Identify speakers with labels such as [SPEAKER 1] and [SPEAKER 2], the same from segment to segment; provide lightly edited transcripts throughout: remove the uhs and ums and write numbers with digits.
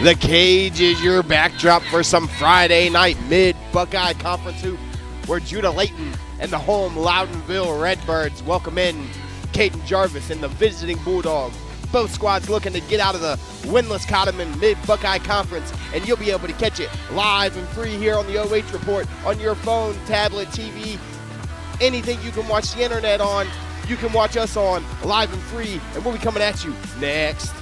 [SPEAKER 1] The Cage is your backdrop for some Friday night Mid-Buckeye Conference hoop, where Judah Layton and the home Loudonville Redbirds welcome in Caden Jarvis and the visiting Bulldogs. Both squads looking to get out of the winless Cotterman Mid-Buckeye Conference, and you'll be able to catch it live and free here on the OH Report on your phone, tablet, TV, anything you can watch the internet on. You can watch us on live and free, and we'll be coming at you next.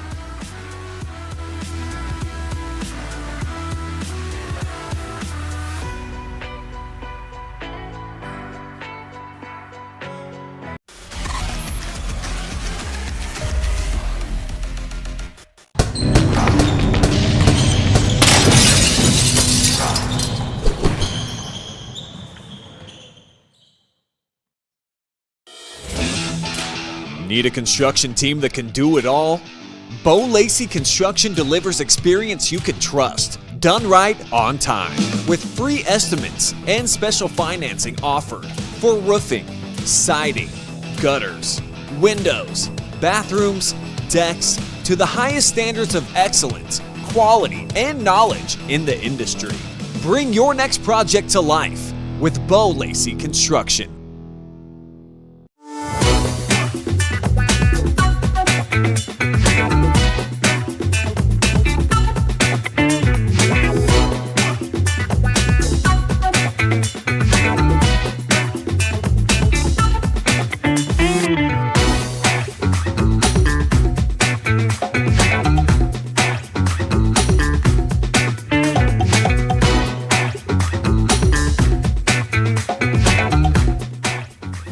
[SPEAKER 2] Need a construction team that can do it all? Lacey Construction delivers experience you can trust, done right on time, with free estimates and special financing offered for roofing, siding, gutters, windows, bathrooms, decks, to the highest standards of excellence, quality, and knowledge in the industry. Bring your next project to life with Lacey Construction.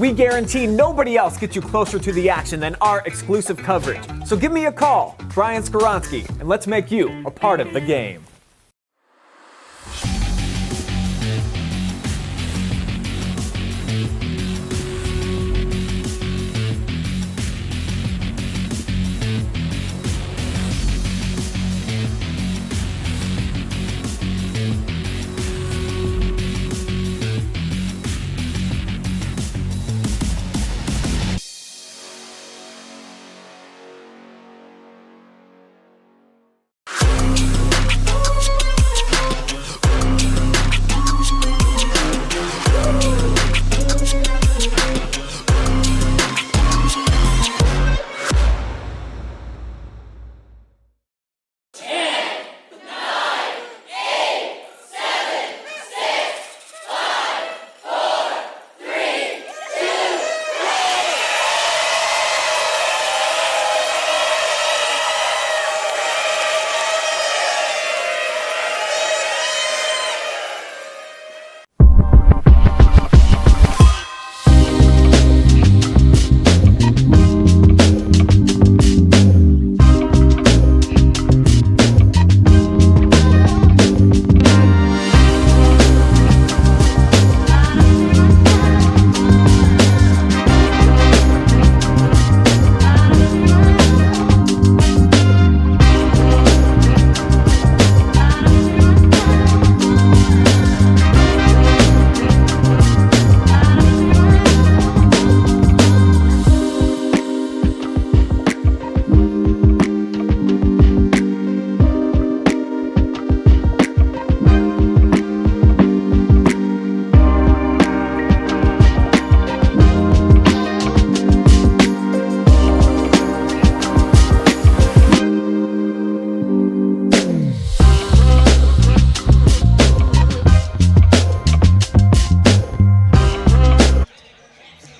[SPEAKER 3] We guarantee nobody else gets you closer to the action than our exclusive coverage. So give me a call, Brian Skoronsky, and let's make you a part of the game.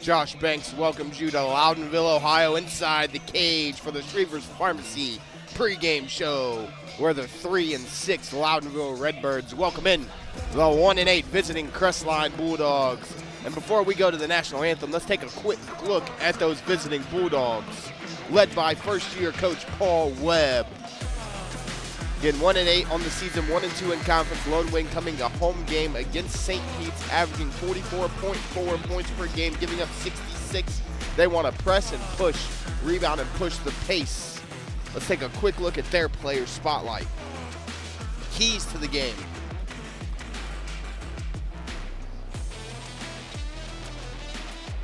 [SPEAKER 1] Josh Banks welcomes you to Loudonville, Ohio, inside the Cage for the Shrivers Pharmacy pregame show, where the 3-6 Loudonville Redbirds welcome in the 1-8 visiting Crestline Bulldogs. And before we go to the national anthem, let's take a quick look at those visiting Bulldogs, led by first-year coach Paul Webb. Again, 1-8 on the season, 1-2 in conference. Lone Wing coming a home game against St. Pete's, averaging 44.4 points per game, giving up 66. They want to press and push, rebound and push the pace. Let's take a quick look at their player spotlight. Keys to the game.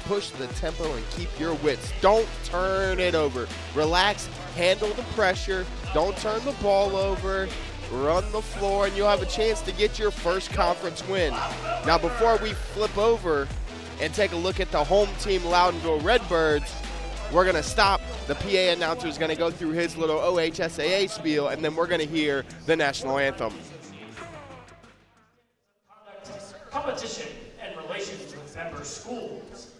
[SPEAKER 1] Push the tempo and keep your wits. Don't turn it over. Relax, handle the pressure. Don't turn the ball over. run the floor, and you'll have a chance to get your first conference win. Now, before we flip over and take a look at the home team, Loudonville Redbirds, we're going to stop. The PA announcer is going to go through his little OHSAA spiel, and then we're going to hear the national anthem.
[SPEAKER 4] Competition and relations with member schools.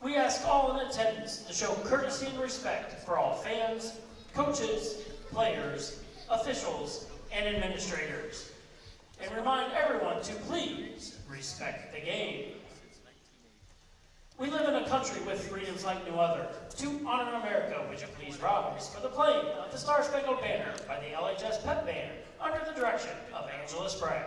[SPEAKER 4] We ask all in attendance to show courtesy and respect for all fans, coaches, players, officials, and administrators, and remind everyone to please respect the game. We live in a country with freedoms like no other. To honor America, would you please rise for the playing of the Star Spangled Banner by the LHS Pep Band under the direction of Angela Sprague.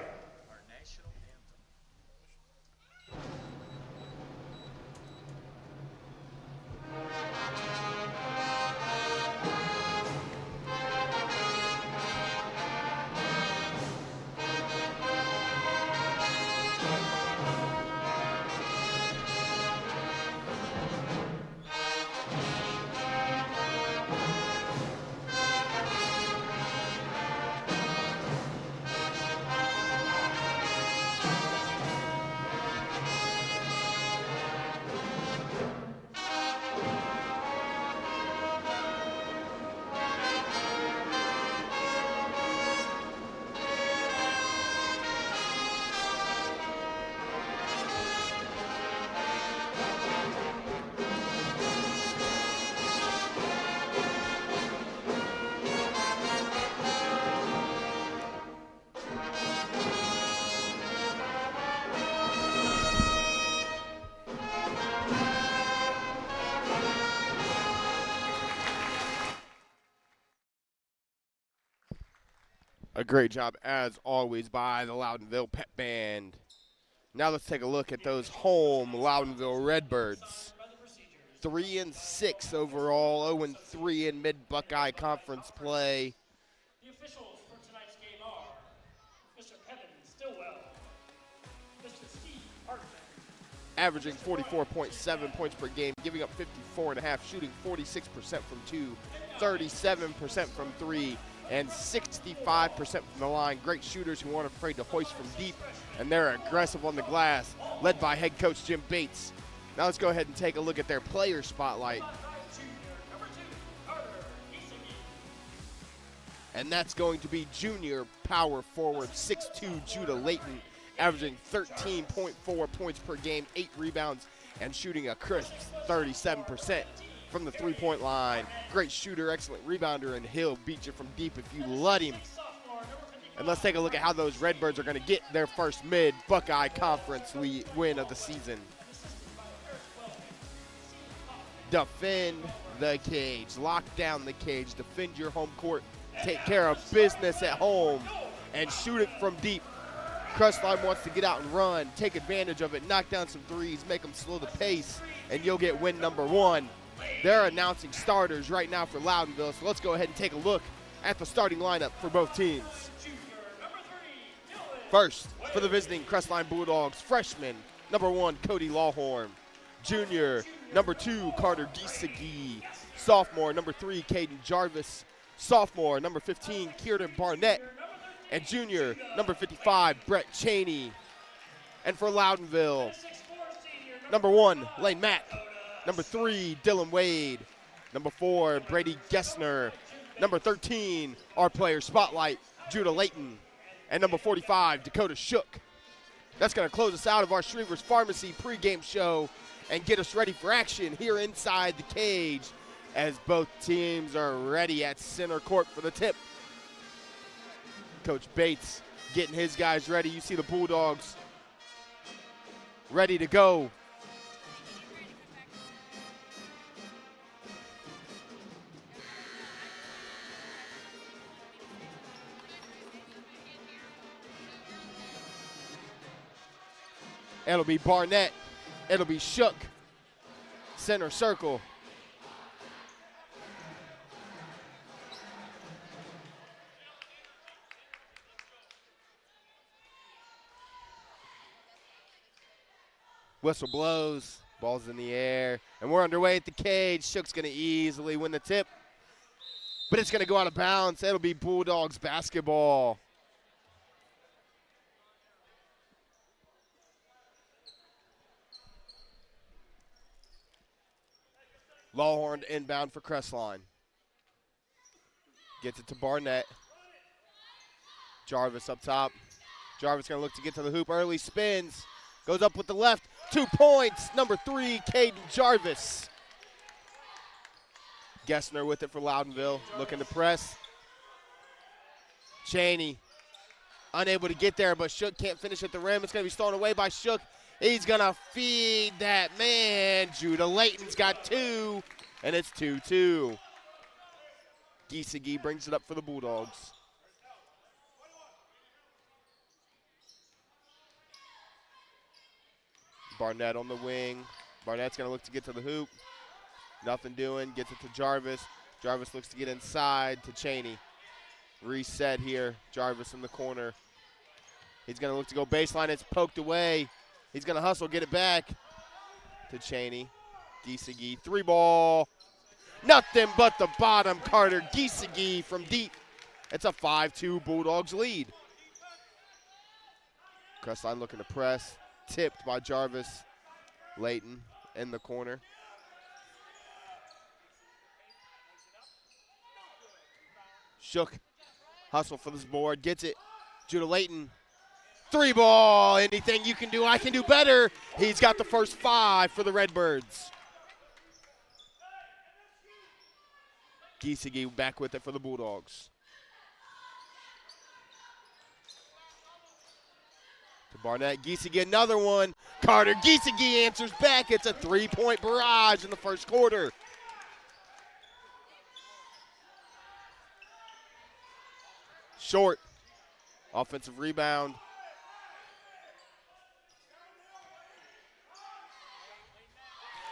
[SPEAKER 1] A great job, as always, by the Loudonville Pep Band. Now let's take a look at those home Loudonville Redbirds. 3-6 overall, 0-3 in Mid-Buckeye Conference play.
[SPEAKER 4] The officials for tonight's game are Mr. Kevin Stillwell, Mr. Steve Hartman,
[SPEAKER 1] Averaging 44.7 points per game, giving up 54.5, shooting 46% from 2, 37% from 3, and 65% from the line. Great shooters who aren't afraid to hoist from deep, and they're aggressive on the glass, led by head coach Jim Bates. Now let's go ahead and take a look at their player spotlight. And that's going to be junior power forward 6'2" Judah Layton, averaging 13.4 points per game, 8 rebounds, and shooting a crisp 37% from the three-point line. Great shooter, excellent rebounder, and he'll beat you from deep if you let him. And let's take a look at how those Redbirds are going to get their first Mid-Buckeye Conference win of the season. Defend the cage, lock down the cage, defend your home court, take care of business at home, and shoot it from deep. Crestline wants to get out and run, take advantage of it, knock down some threes, make them slow the pace, and you'll get win number 1. They're announcing starters right now for Loudonville, so let's go ahead and take a look at the starting lineup for both teams. First, for the visiting Crestline Bulldogs, freshman, number 1, Cody Lawhorn. Junior, number 2, Carter Giesecke. Sophomore, number 3, Caden Jarvis. Sophomore, number 15, Kieran Barnett. And junior, number 55, Brett Cheney. And for Loudonville, number 1, Lane Mack. Number 3, Dylan Wade. Number 4, Brady Gessner. Number 13, our player spotlight, Judah Layton. And number 45, Dakota Shook. That's going to close us out of our Shrivers Pharmacy pregame show and get us ready for action here inside the cage as both teams are ready at center court for the tip. Coach Bates getting his guys ready. You see the Bulldogs ready to go. It'll be Barnett. It'll be Shook. Center circle. Whistle blows. Ball's in the air. And we're underway at the cage. Shook's going to easily win the tip. but it's going to go out of bounds. It'll be Bulldogs basketball. Lawhorn inbound for Crestline. Gets it to Barnett. Jarvis up top. Jarvis going to look to get to the hoop early. Spins. Goes up with the left. 2 points. Number 3, Caden Jarvis. Gessner with it for Loudonville. Looking to press. Cheney unable to get there, but Shook can't finish at the rim. It's going to be stolen away by Shook. He's going to feed that man. Judah Layton's got 2, and it's 2-2. Giesecke brings it up for the Bulldogs. Barnett on the wing. Barnett's going to look to get to the hoop. Nothing doing. Gets it to Jarvis. Jarvis looks to get inside to Cheney. Reset here. Jarvis in the corner. He's going to look to go baseline. It's poked away. He's going to hustle, get it back to Cheney. Giesecke, 3-ball. Nothing but the bottom. Carter Giesecke from deep. It's a 5-2 Bulldogs lead. Crestline looking to press. Tipped by Jarvis. Layton in the corner. Shook. Hustle for this board. Gets it. Judah Layton. 3-ball. Anything you can do, I can do better. He's got the first 5 for the Redbirds. Giesecke back with it for the Bulldogs. To Barnett. Giesecke, another one. Carter Giesecke answers back. It's a 3-point barrage in the first quarter. Short. Offensive rebound.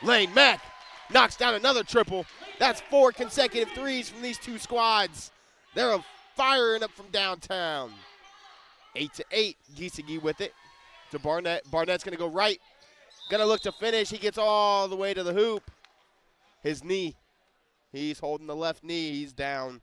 [SPEAKER 1] Lane Mack knocks down another triple. That's 4 consecutive threes from these two squads. They're firing up from downtown. 8-8. Giesecke with it to Barnett. Barnett's going to go right. Going to look to finish. He gets all the way to the hoop. His knee. He's holding the left knee. He's down.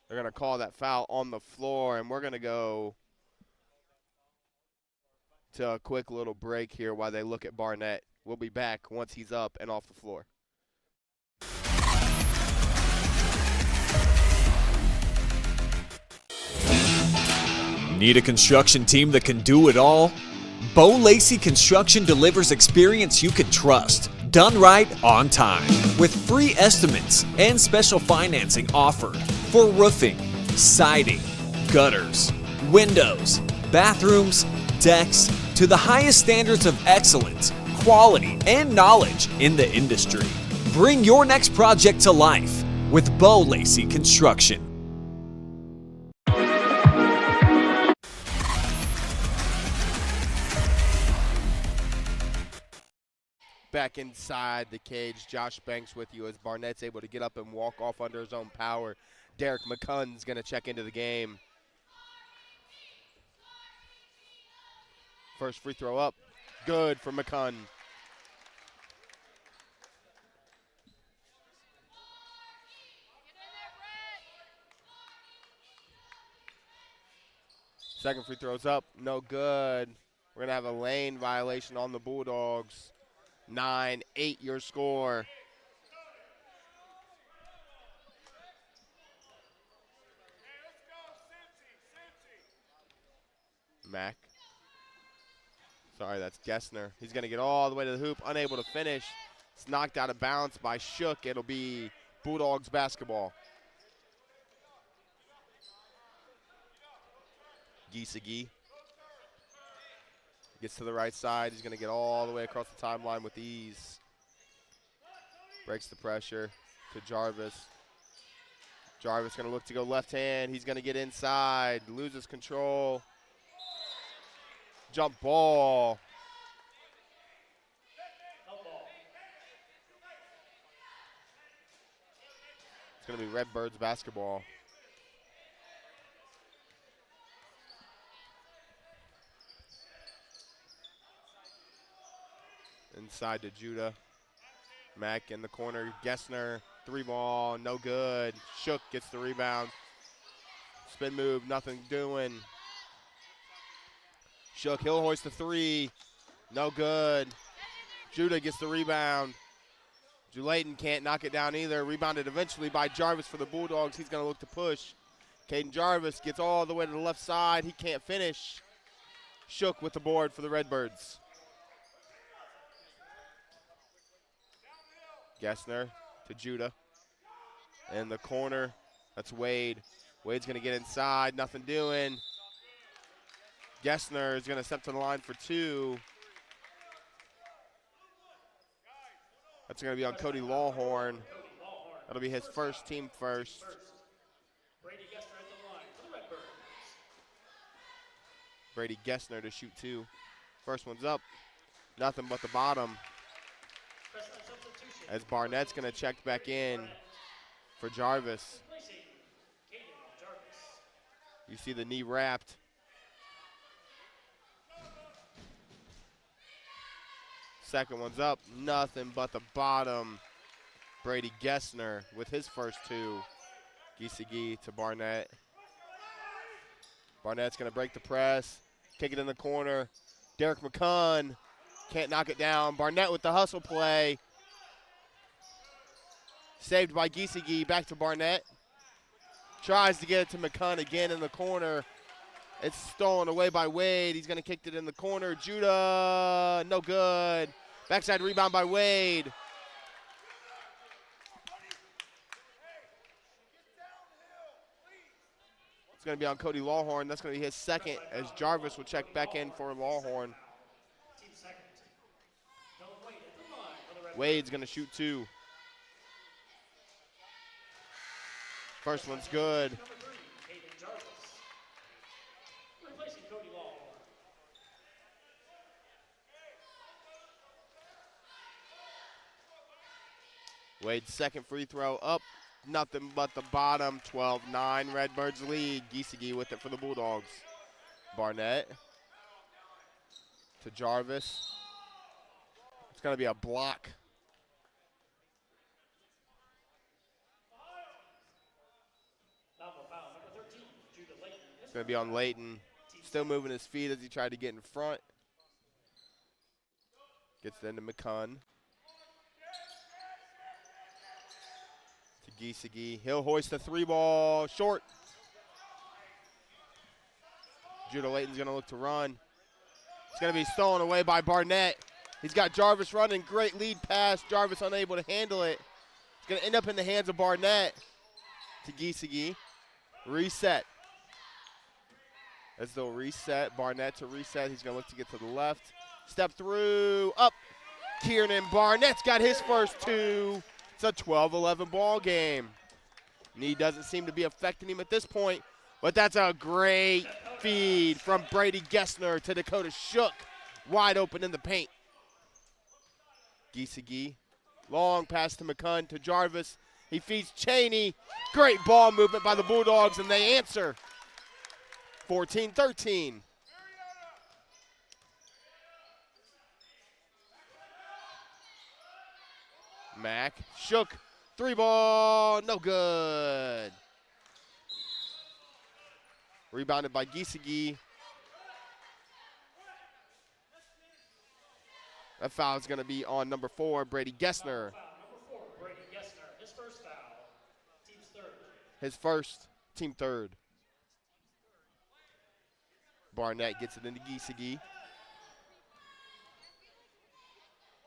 [SPEAKER 1] They're going to call that foul on the floor, and we're going to go to a quick little break here while they look at Barnett. We'll be back once he's up and off the floor.
[SPEAKER 2] Need a construction team that can do it all? Lacey Construction delivers experience you can trust, done right on time, with free estimates and special financing offered for roofing, siding, gutters, windows, bathrooms, decks, to the highest standards of excellence, quality, and knowledge in the industry. Bring your next project to life with Lacey Construction.
[SPEAKER 1] Back inside the cage, Josh Banks with you as Barnett's able to get up and walk off under his own power. Derek McCunn's going to check into the game. First free throw up. Good for McCunn. Second free throw's up. No good. We're going to have a lane violation on the Bulldogs. 9-8 your score. Mack. Sorry, that's Gessner. He's going to get all the way to the hoop, unable to finish. It's knocked out of bounds by Shook. It'll be Bulldogs basketball. Giesecke. Gets to the right side. He's going to get all the way across the timeline with ease. Breaks the pressure to Jarvis. Jarvis going to look to go left hand. He's going to get inside. Loses control. Jump ball. It's going to be Redbirds basketball. Inside to Judah. Mack in the corner. Gessner, 3-ball, no good. Shook gets the rebound. Spin move, nothing doing. Shook, he'll hoist the 3. No good. Judah gets the rebound. Layton can't knock it down either. Rebounded eventually by Jarvis for the Bulldogs. He's going to look to push. Caden Jarvis gets all the way to the left side. He can't finish. Shook with the board for the Redbirds. Gessner to Judah. In the corner, that's Wade. Wade's going to get inside, nothing doing. Gessner is going to step to the line for 2. That's going to be on Cody Lawhorn. That'll be his first, team first.
[SPEAKER 4] Brady Gessner at the line for the Redbirds.
[SPEAKER 1] Brady Gessner to shoot 2. First one's up. Nothing but the bottom.
[SPEAKER 4] Crestline substitution.
[SPEAKER 1] As Barnett's going to check back in for Jarvis.
[SPEAKER 4] Replacing Caden Jarvis.
[SPEAKER 1] You see the knee wrapped. Second one's up. Nothing but the bottom. Brady Gessner with his first 2. Giesecke to Barnett. Barnett's going to break the press. Kick it in the corner. Derek McCunn can't knock it down. Barnett with the hustle play. Saved by Giesecke. Back to Barnett. Tries to get it to McCunn again in the corner. It's stolen away by Wade. He's going to kick it in the corner. Judah, no good. Backside rebound by Wade. It's going to be on Cody Lawhorn. That's going to be his second as Jarvis will check back in for Lawhorn.
[SPEAKER 4] Team second. Dylan Wade at the line for the Redbirds.
[SPEAKER 1] Wade's going to shoot 2. First one's good.
[SPEAKER 4] Number 3, Caden Jarvis. Replacing Cody Lawhorn.
[SPEAKER 1] Wade's second free throw up. Nothing but the bottom. 12-9 Redbirds lead. Giesecke with it for the Bulldogs. Barnett to Jarvis. It's going to be a block.
[SPEAKER 4] Foul, number 13, Judah Layton.
[SPEAKER 1] It's going to be on Layton. Still moving his feet as he tried to get in front. Gets it into McCunn. To Giesecke. He'll hoist the 3-ball. Short. Judah Layton's going to look to run. It's going to be stolen away by Barnett. He's got Jarvis running. Great lead pass. Jarvis unable to handle it. It's going to end up in the hands of Barnett. To Giesecke. Reset. As they'll reset. Barnett to reset. He's going to look to get to the left. Step through. Up. Kiernan Barnett's got his first 2. It's a 12-11 ball game. Knee doesn't seem to be affecting him at this point, but that's a great feed from Brady Gessner to Dakota Shook. Wide open in the paint. Giesecke. Long pass to McCunn to Jarvis. He feeds Cheney. Great ball movement by the Bulldogs, and they answer. 14-13. Mack. Shook. 3-ball. No good. Rebounded by Giesecke. That foul is going to be on number 4, Brady Gessner.
[SPEAKER 4] Number 4, Brady Gessner. His first foul. Team's third.
[SPEAKER 1] His first, team third. Barnett gets it into Giesecke.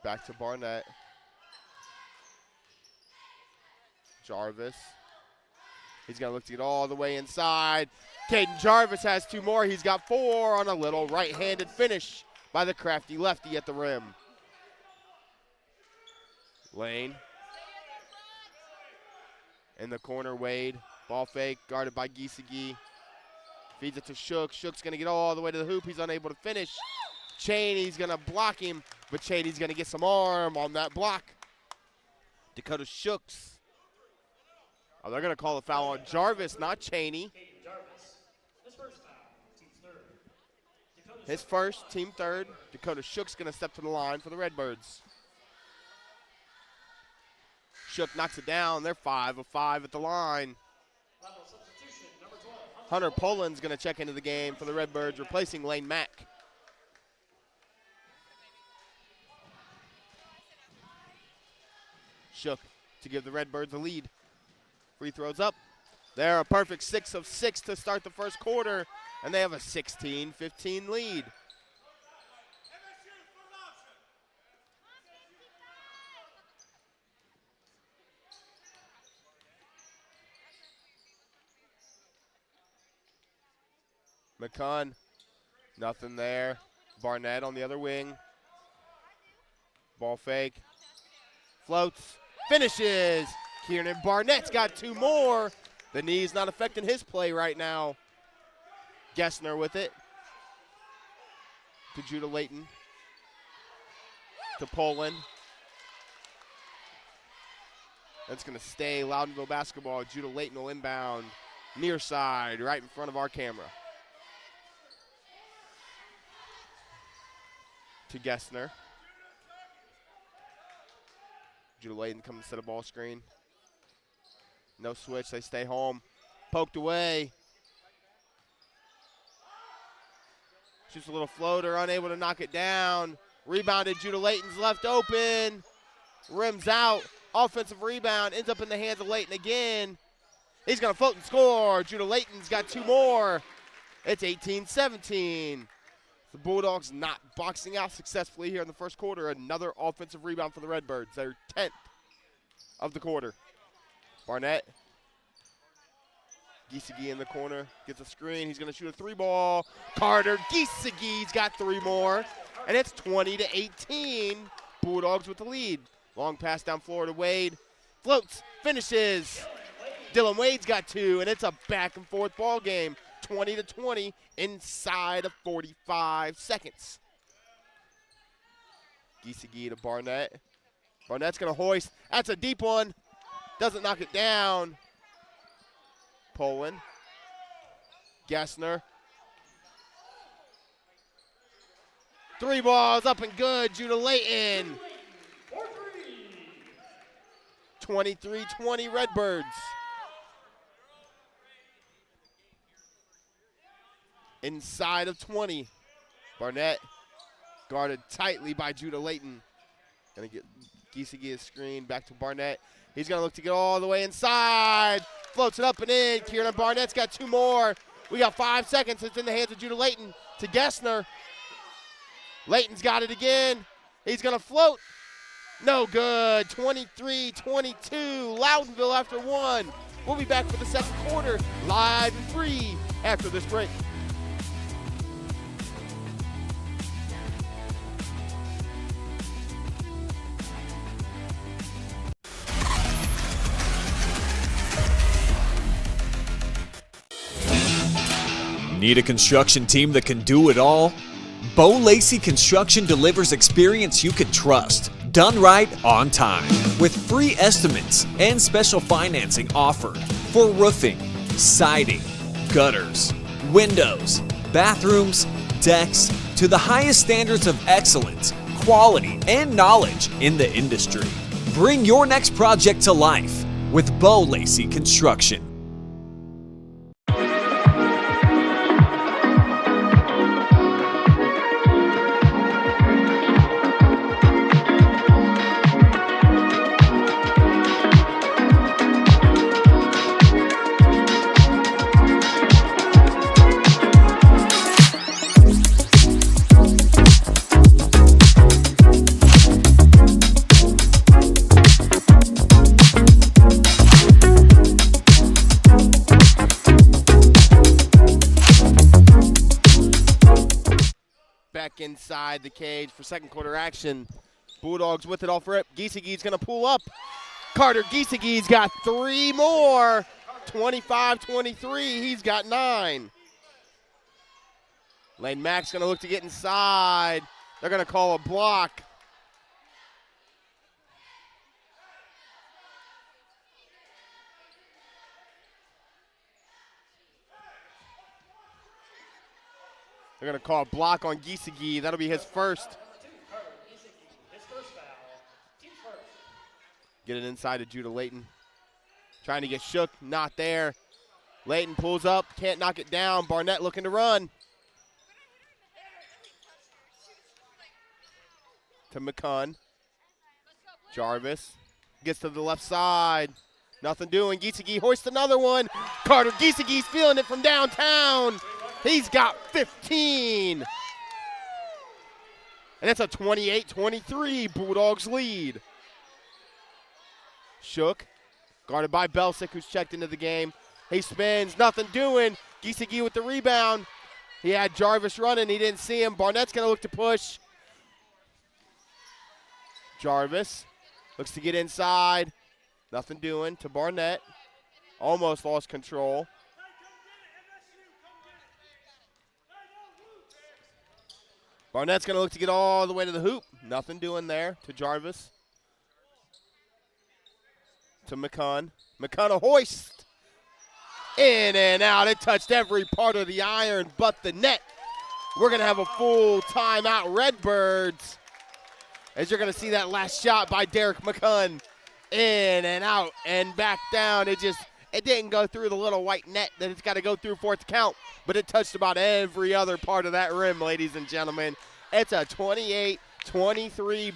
[SPEAKER 1] Back to Barnett. Jarvis. He's going to look to get all the way inside. Caden Jarvis has 2 more. He's got 4 on a little right-handed finish by the crafty lefty at the rim. Lane. In the corner, Wade. Ball fake, guarded by Giesecke. Feeds it to Shook. Shook's going to get all the way to the hoop. He's unable to finish. Cheney's going to block him, but Cheney's going to get some arm on that block. Dakota Shooks. Oh, they're going to call a foul on Jarvis, not Cheney.
[SPEAKER 4] Caden Jarvis. His first foul. Team's third. Dakota
[SPEAKER 1] His first, team third. Dakota Shook's going to step to the line for the Redbirds. Shook knocks it down. They're 5 of 5 at the line. Hunter Poland's going to check into the game for the Redbirds, replacing Lane Mack. Shook to give the Redbirds a lead. Free throws up. They're a perfect 6 of 6 to start the first quarter, and they have a 16-15 lead. McCunn, nothing there. Barnett on the other wing. Ball fake. Floats. Finishes. Kieran Barnett's got 2 more. The knee's not affecting his play right now. Gessner with it. To Judah Layton. To Poland. That's going to stay Loudonville basketball. Judah Layton will inbound. Near side, right in front of our camera. To Gessner. Judah Layton comes to the ball screen. No switch, they stay home. Poked away. Shoots a little floater, unable to knock it down. Rebounded, Judah Layton's left open. Rims out, offensive rebound, ends up in the hands of Layton again. He's gonna float and score. Judah Layton's got 2 more. It's 18-17. The Bulldogs not boxing out successfully here in the first quarter. Another offensive rebound for the Redbirds. Their 10th of the quarter. Barnett. Giesecke in the corner. Gets a screen. He's going to shoot a 3-ball. Carter Giesecke's got 3 more. And it's 20-18. Bulldogs with the lead. Long pass down floor to Wade. Floats. Finishes. Dylan Wade's got 2. And it's a back and forth ball game. 20-20 inside of 45 seconds. Giesecke to Barnett. Barnett's going to hoist. That's a deep one. Doesn't knock it down. Poland. Gessner. 3 balls up and good. Judah Layton. 23-20 Redbirds. Inside of 20. Barnett guarded tightly by Judah Layton. Gonna get Giesecke a screen back to Barnett. He's gonna look to get all the way inside. Floats it up and in. Kieran Barnett's got 2 more. We got 5 seconds. It's in the hands of Judah Layton to Gessner. Layton's got it again. He's gonna float. No good. 23-22. Loudonville after 1. We'll be back for the second quarter, live and free after this break.
[SPEAKER 2] Need a construction team that can do it all? Lacey Construction delivers experience you can trust, done right on time, with free estimates and special financing offered for roofing, siding, gutters, windows, bathrooms, decks, to the highest standards of excellence, quality, and knowledge in the industry. Bring your next project to life with Lacey Construction.
[SPEAKER 1] Inside the cage for second quarter action. Bulldogs with it off rip. Giesecke's going to pull up. Carter Giesecke's got 3 more. 25-23. He's got 9. Lane Mack's going to look to get inside. They're going to call a block. They're going to call a block on Giesecke. That'll be his first. Get it inside to Judah Layton. Trying to get shook, not there. Layton pulls up, can't knock it down. Barnett looking to run. To McCunn. Jarvis gets to the left side. Nothing doing. Giesecke hoists another one. Carter Giesecke's feeling it from downtown. He's got 15. And it's a 28-23 Bulldogs lead. Shook, guarded by Belsick, who's checked into the game. He spins, nothing doing. Giesecke with the rebound. He had Jarvis running, he didn't see him. Barnett's gonna look to push. Jarvis looks to get inside. Nothing doing to Barnett. Almost lost control. Barnett's gonna look to get all the way to the hoop. Nothing doing there to Jarvis. To McCunn. McCunn a hoist. In and out. It touched every part of the iron but the net. We're going to have a full timeout, Redbirds. As you're going to see that last shot by Derek McCunn. In and out and back down. It didn't go through the little white net that it's got to go through for it to count. But it touched about every other part of that rim, ladies and gentlemen. It's a 28-23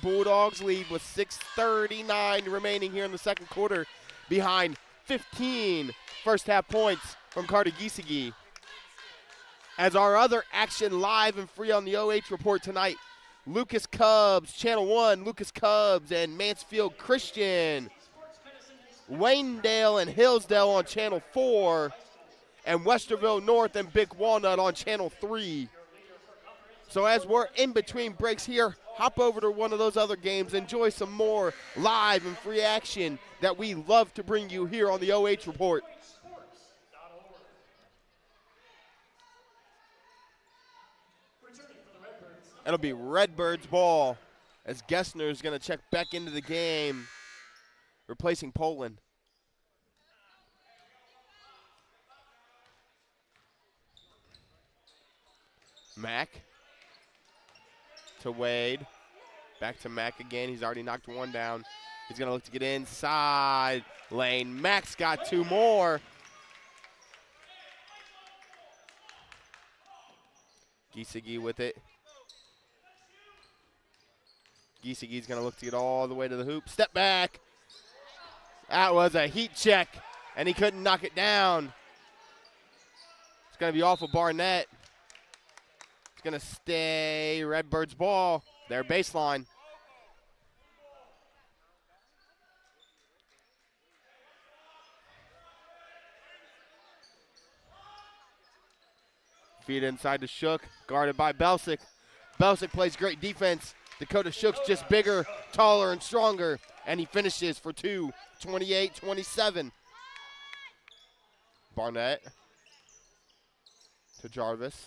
[SPEAKER 1] Bulldogs lead with 6:39 remaining here in the second quarter, behind 15 first half points from Carter Giesecke. As our other action live and free on the OH report tonight, Lucas Cubs, Channel 1, Lucas Cubs and Mansfield Christian. Waynedale and Hillsdale on Channel 4, and Westerville North and Big Walnut on Channel 3. So as we're in between breaks here, hop over to one of those other games, enjoy some more live and free action that we love to bring you here on the OH Report. It'll be Redbirds ball as Gessner is going to check back into the game, replacing Poland. Mack. To Wade. Back to Mack again. He's already knocked one down. He's going to look to get inside lane. Mack's got two more. Giesecke with it. Giesecke's going to look to get all the way to the hoop. Step back. That was a heat check, and he couldn't knock it down. It's going to be off of Barnett. It's going to stay Redbirds ball. Their baseline. Feed inside to Shook, guarded by Belsick. Belsick plays great defense. Dakota Shook's just bigger, taller, and stronger, and he finishes for two, 28-27. Barnett to Jarvis.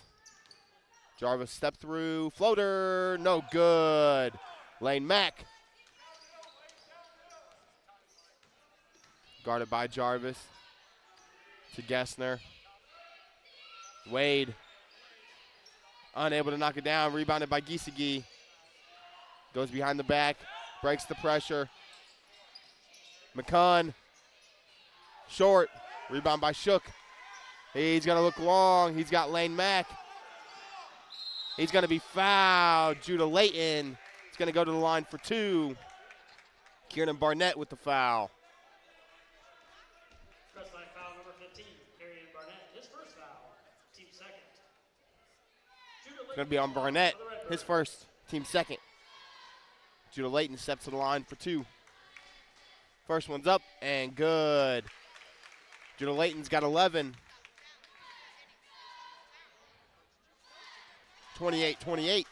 [SPEAKER 1] Jarvis step through, floater, no good. Lane Mack. Guarded by Jarvis to Gessner. Wade. Unable to knock it down, rebounded by Giesecke. Goes behind the back, breaks the pressure. McCunn. Short, rebound by Shook. He's gonna look long, he's got Lane Mack. He's gonna be fouled, Judah Layton. He's gonna go to the line for two. Kieran Barnett with the foul.
[SPEAKER 4] Crestline foul number 15, Kieran Barnett, his first foul, team second.
[SPEAKER 1] It's gonna be on Barnett, his first, team second. Judah Layton steps to the line for two. First one's up and good. Judah Layton's got 11. 28-28.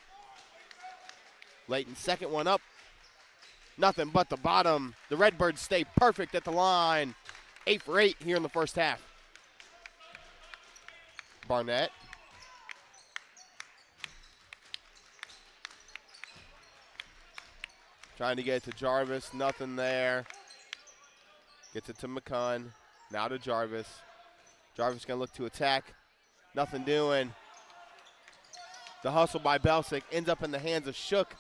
[SPEAKER 1] Layton's second one up. Nothing but the bottom. The Redbirds stay perfect at the line. 8 for 8 here in the first half. Barnett. Trying to get it to Jarvis, nothing there. Gets it to McCunn, now to Jarvis. Jarvis gonna look to attack, nothing doing. The hustle by Belsick ends up in the hands of Shook.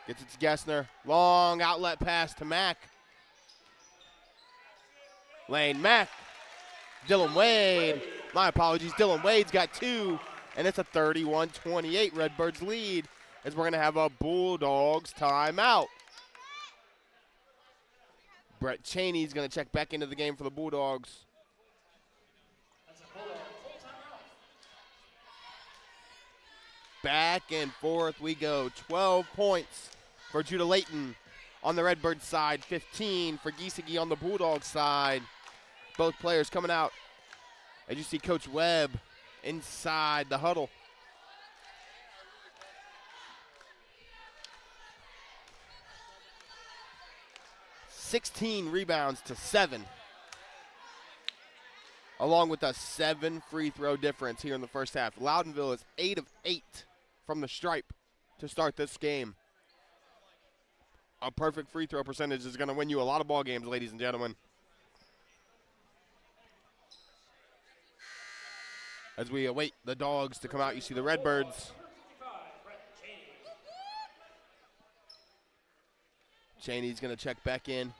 [SPEAKER 1] Gets it to Gessner. Long outlet pass to Mack. Lane Mack. Dylan Wade. My apologies. Dylan Wade's got 2, and it's a 31-28 Redbirds lead as we're going to have a Bulldogs timeout. Brett Cheney's going to check back into the game for the Bulldogs.
[SPEAKER 4] That's a Bulldog full timeout.
[SPEAKER 1] Back and forth we go. 12 points for Judah Layton on the Redbird side. 15 for Giesecke on the Bulldogs side. Both players coming out. As you see Coach Webb inside the huddle. (16 rebounds to 7). Along with a 7 free throw difference here in the first half. Loudonville is 8 of 8 from the stripe to start this game. A perfect free throw percentage is going to win you a lot of ball games, ladies and gentlemen. As we await the Dogs to come out, you see the Redbirds. Cheney's going to check back in.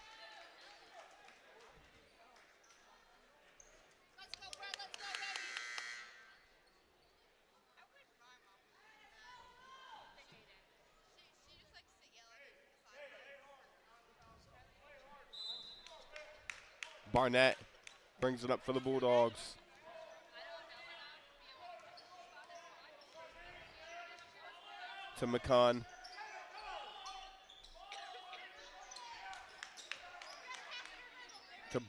[SPEAKER 1] Barnett brings it up for the Bulldogs. To McCunn.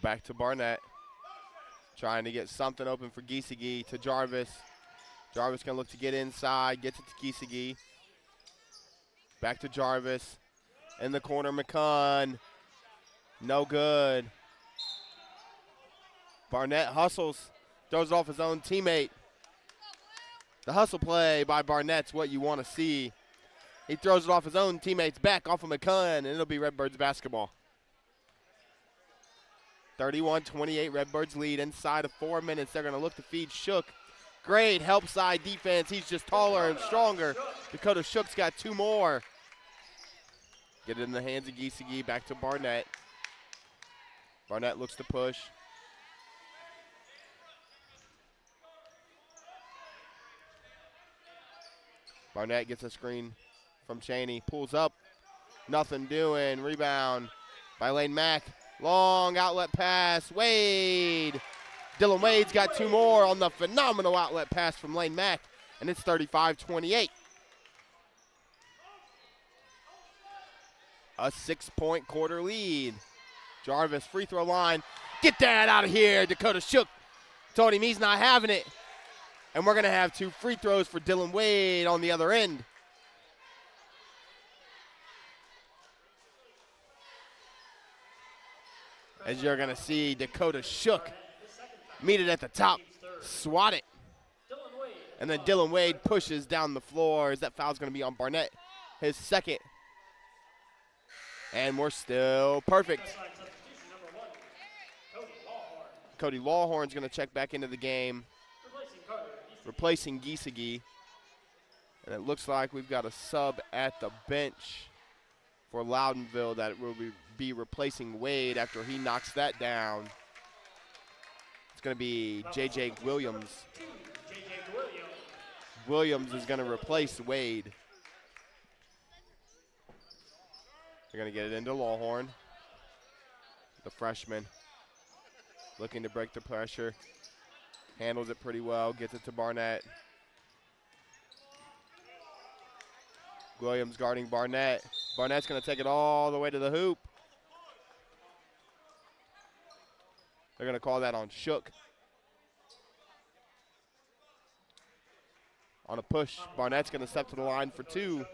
[SPEAKER 1] Back to Barnett. Trying to get something open for Giesecke to Jarvis. Jarvis going to look to get inside. Gets it to Giesecke. Back to Jarvis. In the corner, McCunn. No good. Barnett hustles. Throws it off his own teammate. The hustle play by Barnett's what you want to see. He throws it off his own teammate's back off of McCunn, and it'll be Redbirds basketball. 31-28, Redbirds lead. Inside of 4 minutes, they're going to look to feed Shook. Great help side defense. He's just taller and stronger. Dakota Shook's got 2 more. Get it in the hands of Giesecke. Back to Barnett. Barnett looks to push. Barnett gets a screen from Cheney. Pulls up. Nothing doing. Rebound by Lane Mack. Long outlet pass. Wade. Dylan Wade's got 2 more on the phenomenal outlet pass from Lane Mack. And it's 35-28. A 6-point quarter lead. Jarvis, free throw line. Get that out of here. Dakota Shook told him he's not having it. And we're going to have 2 free throws for Dylan Wade on the other end. As you're going to see Dakota Shook meet it at the top, swat it. And then Dylan Wade pushes down the floor as that foul's going to be on Barnett, his second. And we're still perfect. Cody Lawhorn's going to check back into the game, replacing Giesecke. And it looks like we've got a sub at the bench for Loudonville that will be replacing Wade after he knocks that down. It's going to be J.J. Williams. Williams is going to replace Wade. They're going to get it into Lawhorn, the freshman, looking to break the pressure. Handles it pretty well, gets it to Barnett. Williams guarding Barnett. Barnett's going to take it all the way to the hoop. They're going to call that on Shook. On a push, Barnett's going to step to the line for 2.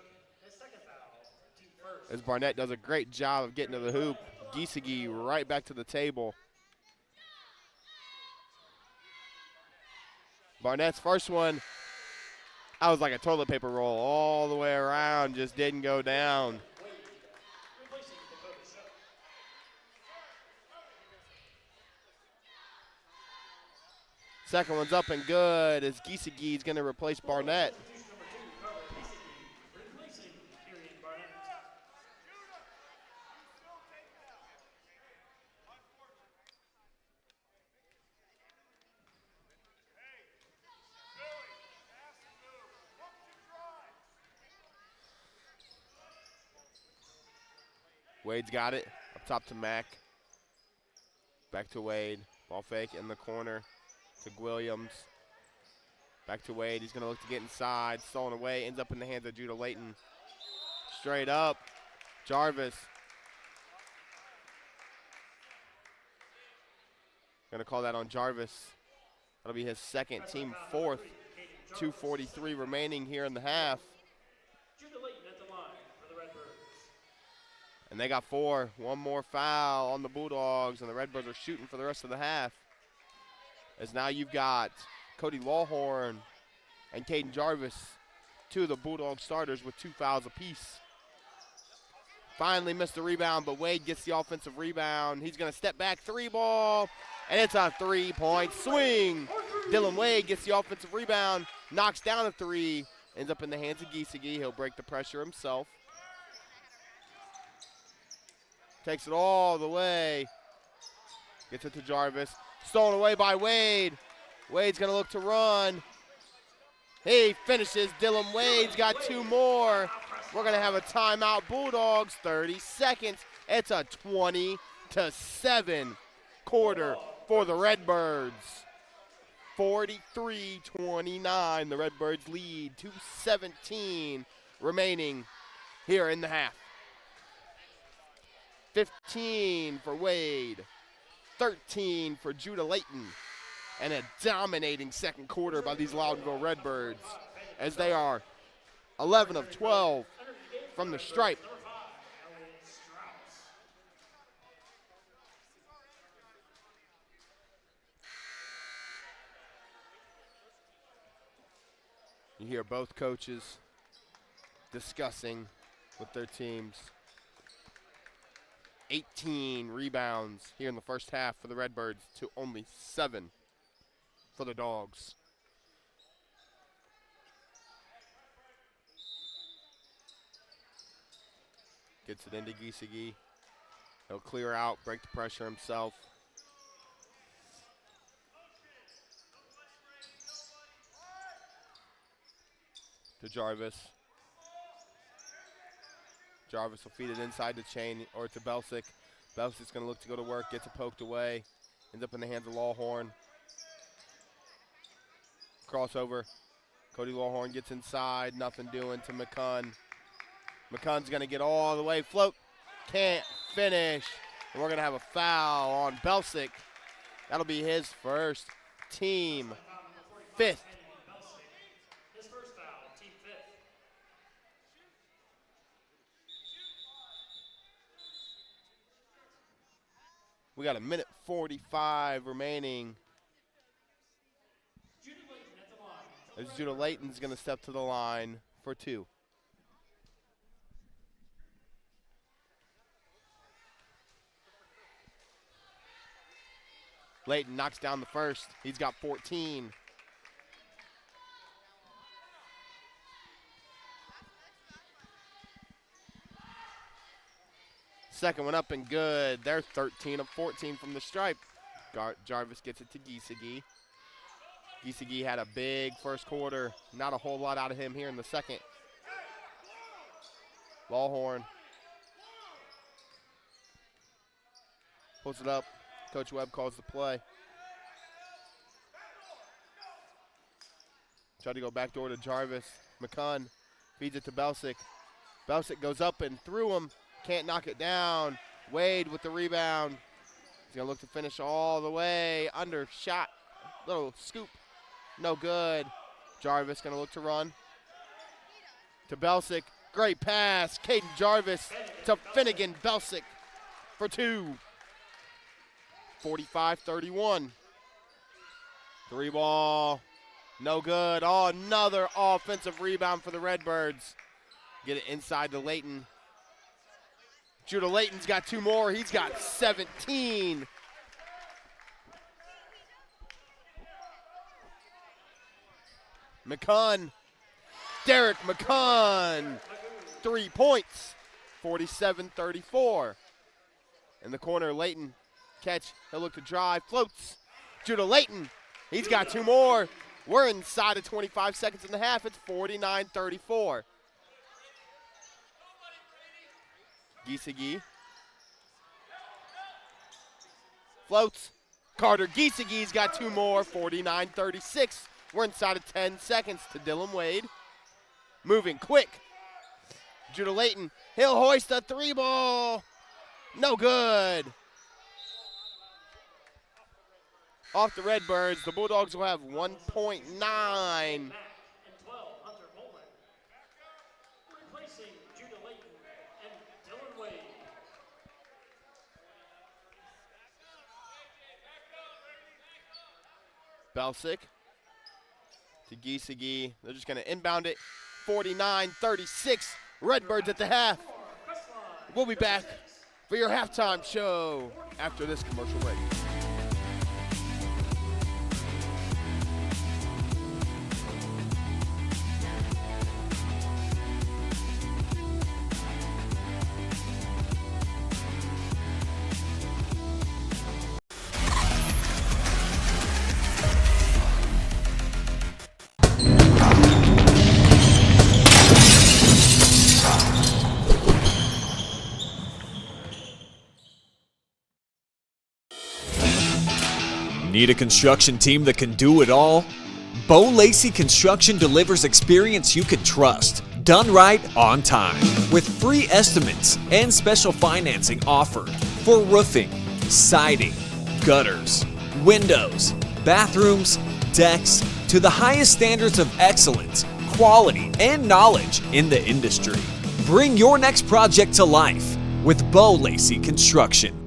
[SPEAKER 1] As Barnett does a great job of getting to the hoop. Giesecke right back to the table. Barnett's first one, that was like a toilet paper roll all the way around, just didn't go down. Second one's up and good as Giesecke's going to replace Barnett. Wade's got it. Up top to Mack. Back to Wade. Ball fake in the corner to Williams. Back to Wade. He's going to look to get inside. Stolen away. Ends up in the hands of Judah Layton. Straight up. Jarvis. Going to call that on Jarvis. That'll be his second, team fourth. 2:43 remaining here in the half. And they got 4. One more foul on the Bulldogs, and the Redbirds are shooting for the rest of the half. As now you've got Cody Lawhorn and Caden Jarvis, 2 of the Bulldog starters with 2 fouls apiece. Finally missed the rebound, but Wade gets the offensive rebound. He's going to step back 3 ball, and it's a 3-point swing. Dylan Wade gets the offensive rebound, knocks down a 3, ends up in the hands of Giesecke. He'll break the pressure himself. Takes it all the way. Gets it to Jarvis. Stolen away by Wade. Wade's going to look to run. He finishes. Dylan Wade's got 2 more. We're going to have a timeout. Bulldogs, 30 seconds. It's a 20-7 quarter for the Redbirds. 43-29. The Redbirds lead. 2:17 remaining here in the half. 15 for Wade, 13 for Judah Layton, and a dominating second quarter by these Loudonville Redbirds as they are 11 of 12 from the stripe. You hear both coaches discussing with their teams. 18 rebounds here in the first half for the Redbirds to only 7 for the Dogs. Gets it into Giesecke. He'll clear out, break the pressure himself. To Jarvis. Jarvis will feed it inside the chain or to Belsick. Belsick's going to look to go to work, gets it poked away. Ends up in the hands of Lawhorn. Crossover. Cody Lawhorn gets inside, nothing doing to McCunn. McCunn's going to get all the way, float. Can't finish. And we're going to have a foul on Belsick. That'll be his first, team 5th. We got 1:45 remaining. As Judah Layton's going to step to the line for 2. Layton knocks down the first. He's got 14. Second one up and good. They're 13 of 14 from the stripe. Jarvis gets it to Giesecke. Giesecke had a big first quarter. Not a whole lot out of him here in the second. Lawhorn pulls it up. Coach Webb calls the play. Tried to go backdoor to Jarvis. McCunn feeds it to Belsick. Belsick goes up and through him. Can't knock it down. Wade with the rebound. He's going to look to finish all the way. Undershot. Little scoop. No good. Jarvis going to look to run. To Belsick. Great pass. Caden Jarvis to Finnegan. Belsick for 2. 45-31. 3 ball. No good. Oh, another offensive rebound for the Redbirds. Get it inside to Layton. Judah Layton's got 2 more. He's got 17. McCunn. Derek McCunn. 3 points. 47-34. In the corner, Layton. Catch. He'll look to drive. Floats. Judah Layton. He's got 2 more. We're inside of 25 seconds in the half. It's 49-34. Giesecke. Floats. Carter Giesecke's got 2 more. 49-36. We're inside of 10 seconds to Dylan Wade. Moving quick. Judah Layton. He'll hoist a 3-ball. No good. Off the Redbirds, the Bulldogs will have 1.9.
[SPEAKER 4] Replacing Judah Layton and Dylan Wade.
[SPEAKER 1] Belsick to Giesecke. They're just going to inbound it. 49-36. Redbirds at the half. We'll be back for your halftime show after this commercial break.
[SPEAKER 2] Need a construction team that can do it all? Lacey Construction delivers experience you can trust, done right on time, with free estimates and special financing offered for roofing, siding, gutters, windows, bathrooms, decks, to the highest standards of excellence, quality, and knowledge in the industry. Bring your next project to life with Lacey Construction.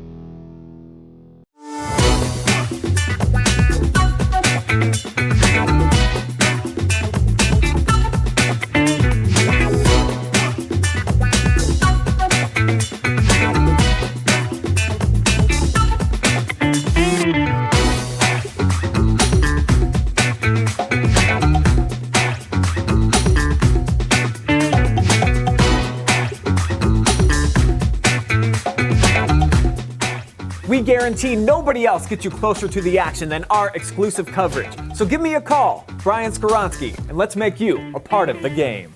[SPEAKER 3] We guarantee nobody else gets you closer to the action than our exclusive coverage. So give me a call, Brian Skoronsky, and let's make you a part of the game.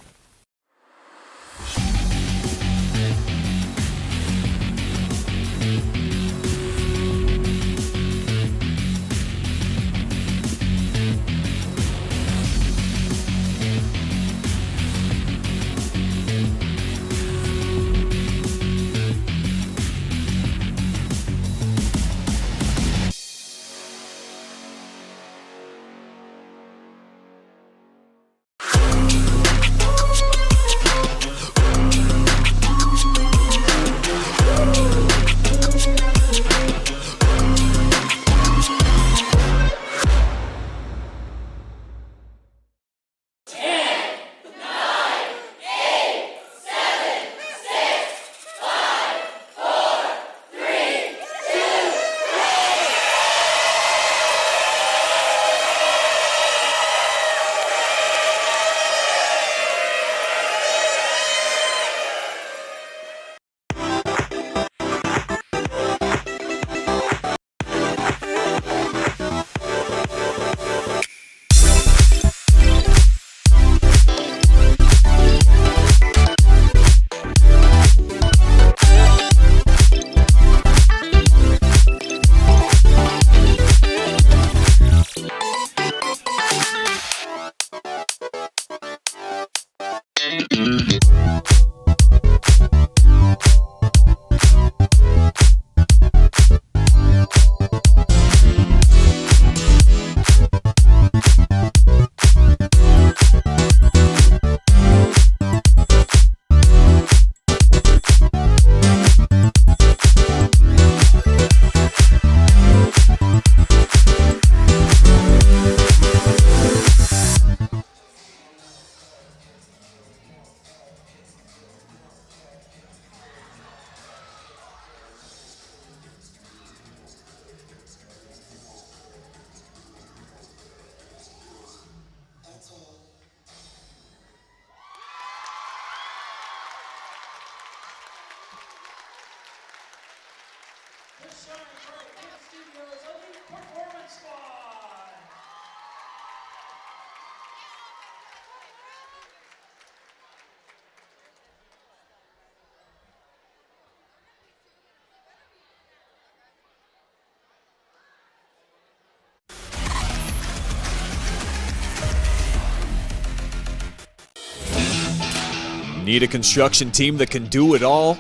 [SPEAKER 2] Need a construction team that can do it all?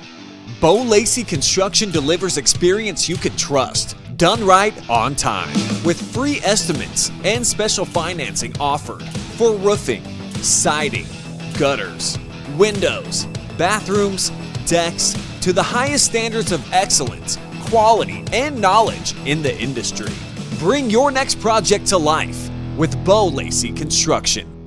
[SPEAKER 2] Lacey Construction delivers experience you can trust, done right on time, with free estimates and special financing offered for roofing, siding, gutters, windows, bathrooms, decks, to the highest standards of excellence, quality, and knowledge in the industry. Bring your next project to life with Lacey Construction.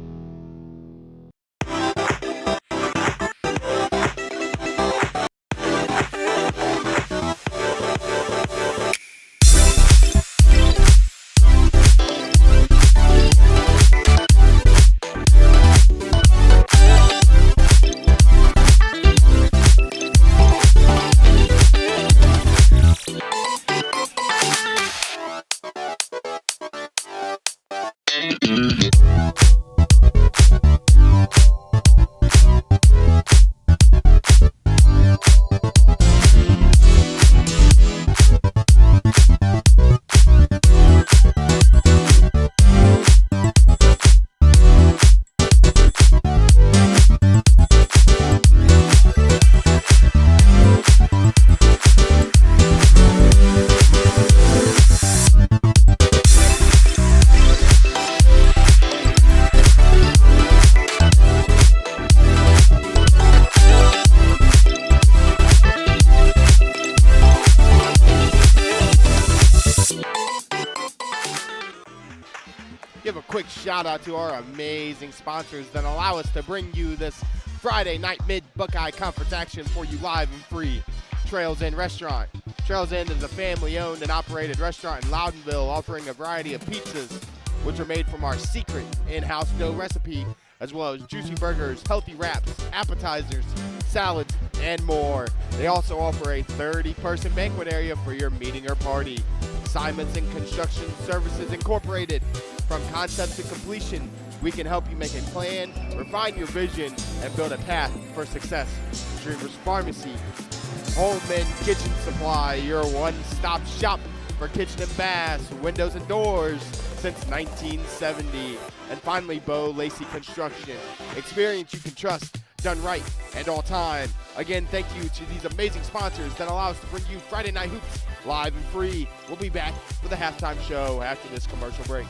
[SPEAKER 1] Give a quick shout out to our amazing sponsors that allow us to bring you this Friday night Mid-Buckeye Conference action for you live and free. Trails Inn Restaurant. Trails Inn is a family-owned and operated restaurant in Loudonville offering a variety of pizzas, which are made from our secret in-house dough recipe, as well as juicy burgers, healthy wraps, appetizers, salads, and more. They also offer a 30-person banquet area for your meeting or party. Simonson Construction Services Incorporated. From concept to completion, we can help you make a plan, refine your vision, and build a path for success. Shrivers Pharmacy. Home and Kitchen Supply, your one-stop shop for kitchen and baths, windows and doors since 1970. And finally, Lacey Construction. Experience you can trust, done right and all time. Again, thank you to these amazing sponsors that allow us to bring you Friday Night Hoops live and free. We'll be back with a halftime show after this commercial break.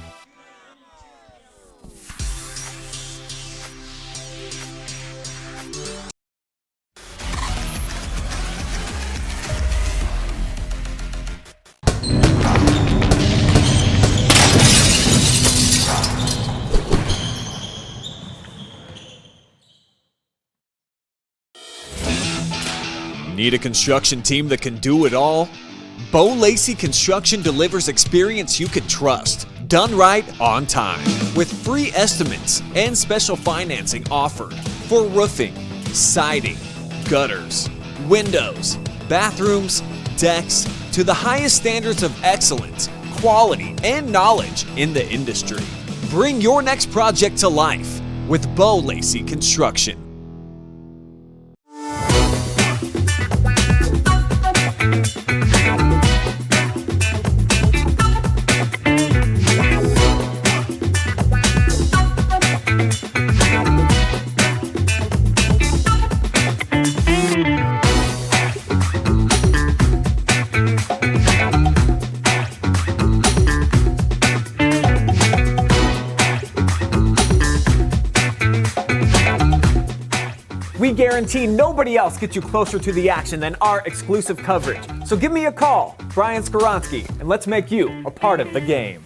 [SPEAKER 2] Need a construction team that can do it all? Lacey Construction delivers experience you can trust, done right on time, with free estimates and special financing offered for roofing, siding, gutters, windows, bathrooms, decks, to the highest standards of excellence, quality, and knowledge in the industry. Bring your next project to life with Lacey Construction.
[SPEAKER 3] We guarantee nobody else gets you closer to the action than our exclusive coverage. So give me a call, Brian Skoronsky, and let's make you a part of the game.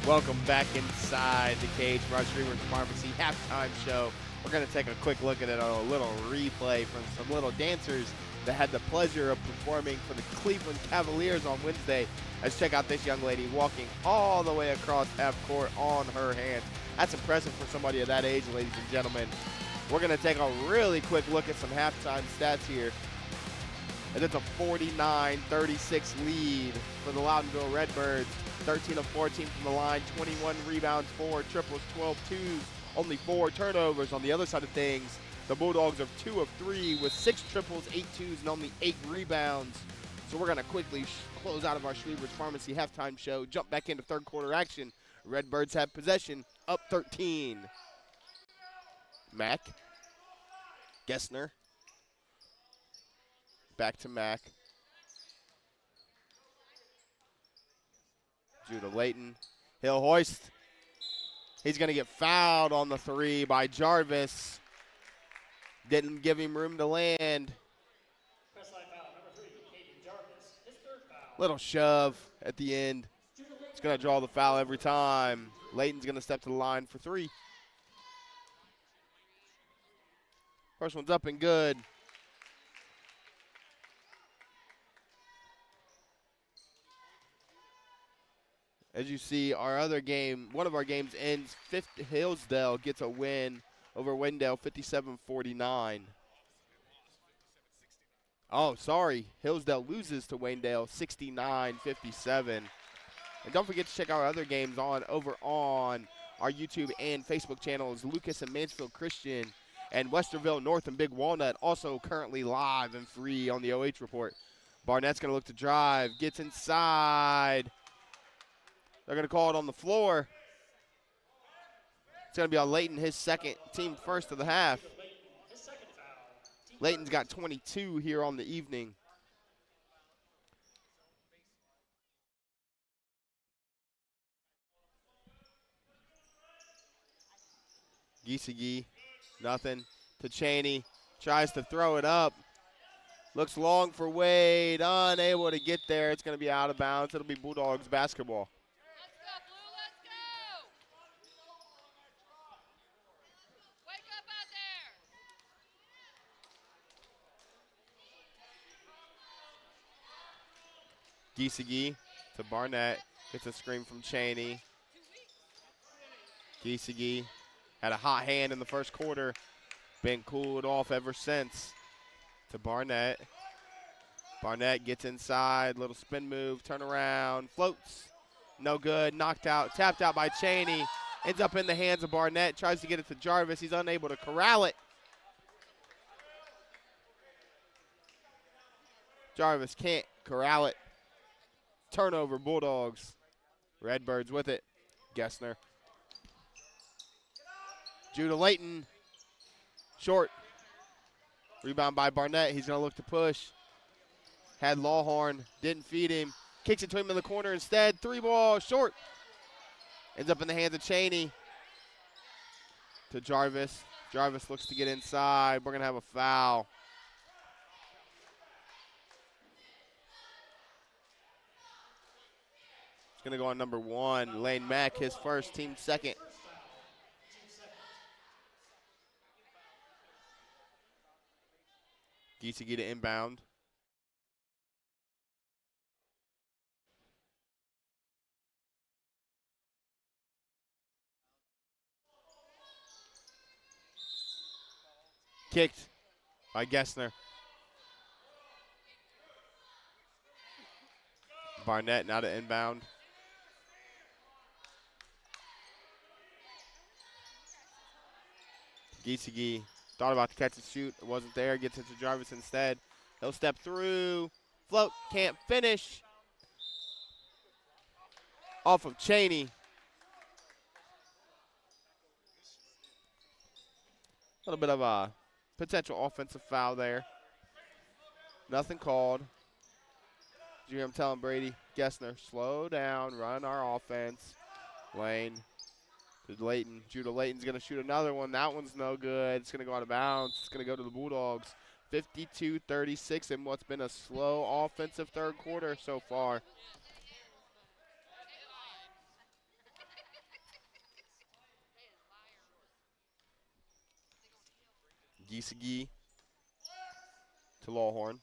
[SPEAKER 1] Welcome back inside the cage from our Shrivers Pharmacy halftime show. We're going to take a quick look at it on a little replay from some little dancers that had the pleasure of performing for the Cleveland Cavaliers on Wednesday. Let's check out this young lady walking all the way across half court on her hands. That's impressive for somebody of that age, ladies and gentlemen. We're going to take a really quick look at some halftime stats here. And it's a 49-36 lead for the Loudonville Redbirds. 13 of 14 from the line, 21 rebounds, 4 triples, 12 twos, only 4 turnovers. On the other side of things, the Bulldogs are 2 of 3 with 6 triples, 8 twos, and only 8 rebounds. So we're going to quickly close out of our Shrivers Pharmacy halftime show, jump back into third quarter action. Redbirds have possession, up 13. Mack, Gessner, back to Mack. Judah Layton, he'll hoist. He's going to get fouled on the 3 by Jarvis. Didn't give him room to land.
[SPEAKER 4] Crestline foul, number 3, Caden Jarvis, his third foul.
[SPEAKER 1] Little shove at the end. It's going to draw the foul every time. Layton's going to step to the line for 3. First one's up and good. As you see, our other game, one of our games ends. Hillsdale gets a win over Wendell, 57-49. Oh, sorry. Hillsdale loses to Wayndale, 69-57. And don't forget to check our other games over on our YouTube and Facebook channels. Lucas and Mansfield Christian and Westerville North and Big Walnut also currently live and free on the OH report. Barnett's going to look to drive, gets inside. They're going to call it on the floor. It's going to be on Layton, his second, team first of the half. Layton's got 22 here on the evening. Giesige, nothing to Cheney. Tries to throw it up. Looks long for Wade, unable to get there. It's going to be out of bounds. It'll be Bulldogs basketball. Giesige to Barnett, gets a screen from Cheney. Giesige had a hot hand in the first quarter, been cooled off ever since. To Barnett. Barnett gets inside, little spin move, turn around, floats. No good, knocked out, tapped out by Cheney. Ends up in the hands of Barnett, tries to get it to Jarvis. He's unable to corral it. Jarvis can't corral it. Turnover, Bulldogs. Redbirds with it. Gessner. Judah Layton. Short. Rebound by Barnett. He's going to look to push. Had Lawhorn. Didn't feed him. Kicks it to him in the corner instead. 3 ball. Short. Ends up in the hands of Cheney. To Jarvis. Jarvis looks to get inside. We're going to have a foul. It's going to go on number 1, Lane Mack, his first, team second. Giesige to inbound. Kicked by Gessner. Barnett now to inbound. Giesige thought about to catch and shoot. It wasn't there. Gets it to Jarvis instead. He'll step through. Float. Can't finish. Off of Cheney. A little bit of a potential offensive foul there. Nothing called. Did you hear him telling Brady? Gessner, slow down. Run our offense. Lane. To Layton. Judah Layton's going to shoot another one. That one's no good. It's going to go out of bounds. It's going to go to the Bulldogs. 52-36 in what's been a slow offensive third quarter so far. Giesecke to Lawhorn.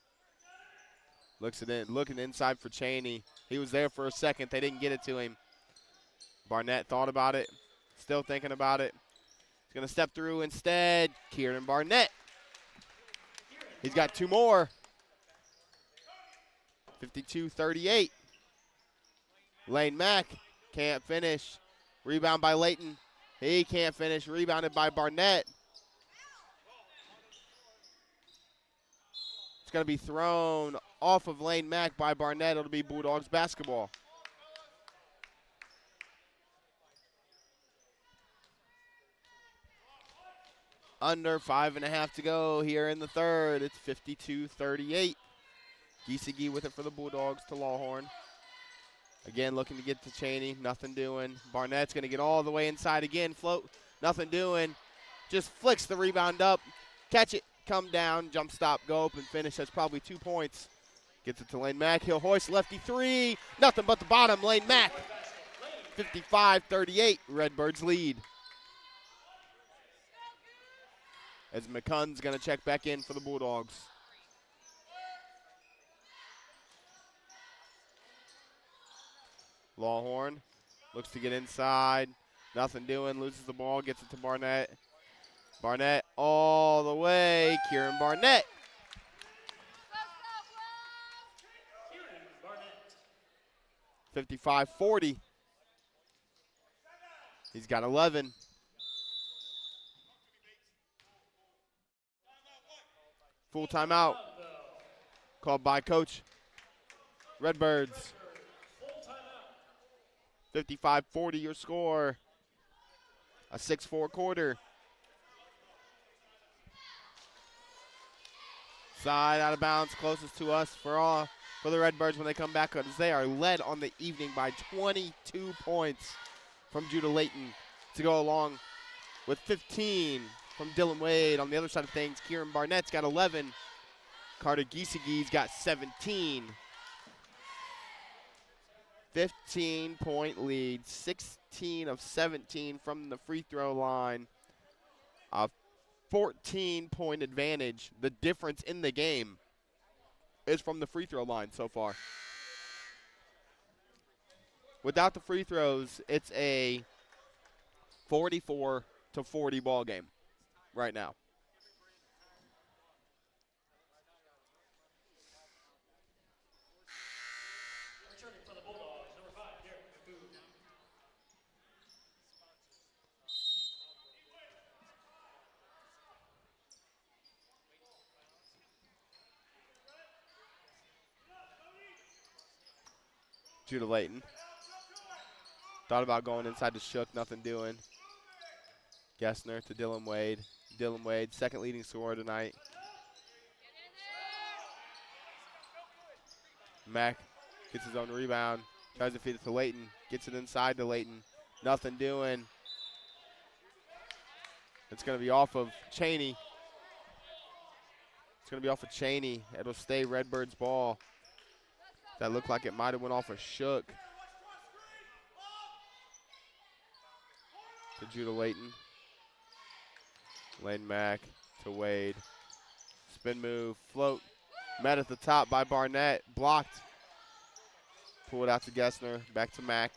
[SPEAKER 1] Looking inside for Cheney. He was there for a second. They didn't get it to him. Barnett thought about it. Still thinking about it. He's going to step through instead. Kieran Barnett. He's got 2 more. 52-38. Lane Mack can't finish. Rebound by Layton. He can't finish. Rebounded by Barnett. It's going to be thrown off of Lane Mack by Barnett. It'll be Bulldogs basketball. Under 5.5 to go here in the third. It's 52-38. Giesecke with it for the Bulldogs to Lawhorn. Again, looking to get to Cheney. Nothing doing. Barnett's going to get all the way inside again. Float. Nothing doing. Just flicks the rebound up. Catch it. Come down. Jump stop. Go up and finish. That's probably 2 points. Gets it to Lane Mack. He'll hoist lefty 3. Nothing but the bottom. Lane Mack. 55-38. Redbirds lead. As McCunn's going to check back in for the Bulldogs. Lawhorn looks to get inside. Nothing doing. Loses the ball. Gets it to Barnett. Barnett all the way. Kieran Barnett. 55-40. He's got 11. Full timeout called by Coach. Redbirds. 55-40 your score. A 6-4 quarter. Side out of bounds, closest to us for the Redbirds when they come back, as they are led on the evening by 22 points from Judah Layton to go along with 15 from Dylan Wade. On the other side of things, Kieran Barnett's got 11. Carter Giesecke's got 17. 15-point lead, 16 of 17 from the free throw line. A 14-point advantage. The difference in the game is from the free throw line so far. Without the free throws, it's a 44-40 ball game right now. Judah Layton. Thought about going inside to Shook, nothing doing. Gessner to Dylan Wade. Dylan Wade, second leading scorer tonight. Mack gets his own rebound. Tries to feed it to Layton. Gets it inside to Layton. Nothing doing. It's going to be off of Cheney. It's going to be off of Cheney. It'll stay Redbird's ball. That looked like it might have went off of Shook. To Judah Layton. Lane Mack to Wade. Spin move, float. Met at the top by Barnett. Blocked. Pull it out to Gessner. Back to Mack.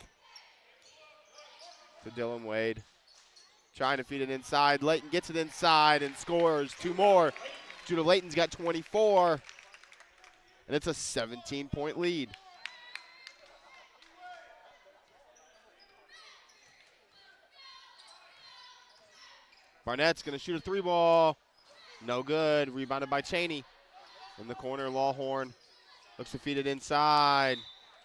[SPEAKER 1] To Dylan Wade. Trying to feed it inside. Layton gets it inside and scores 2 more. Judah Layton's got 24. And it's a 17-point lead. Barnett's going to shoot a 3-ball. No good. Rebounded by Cheney. In the corner, Lawhorn looks to feed it inside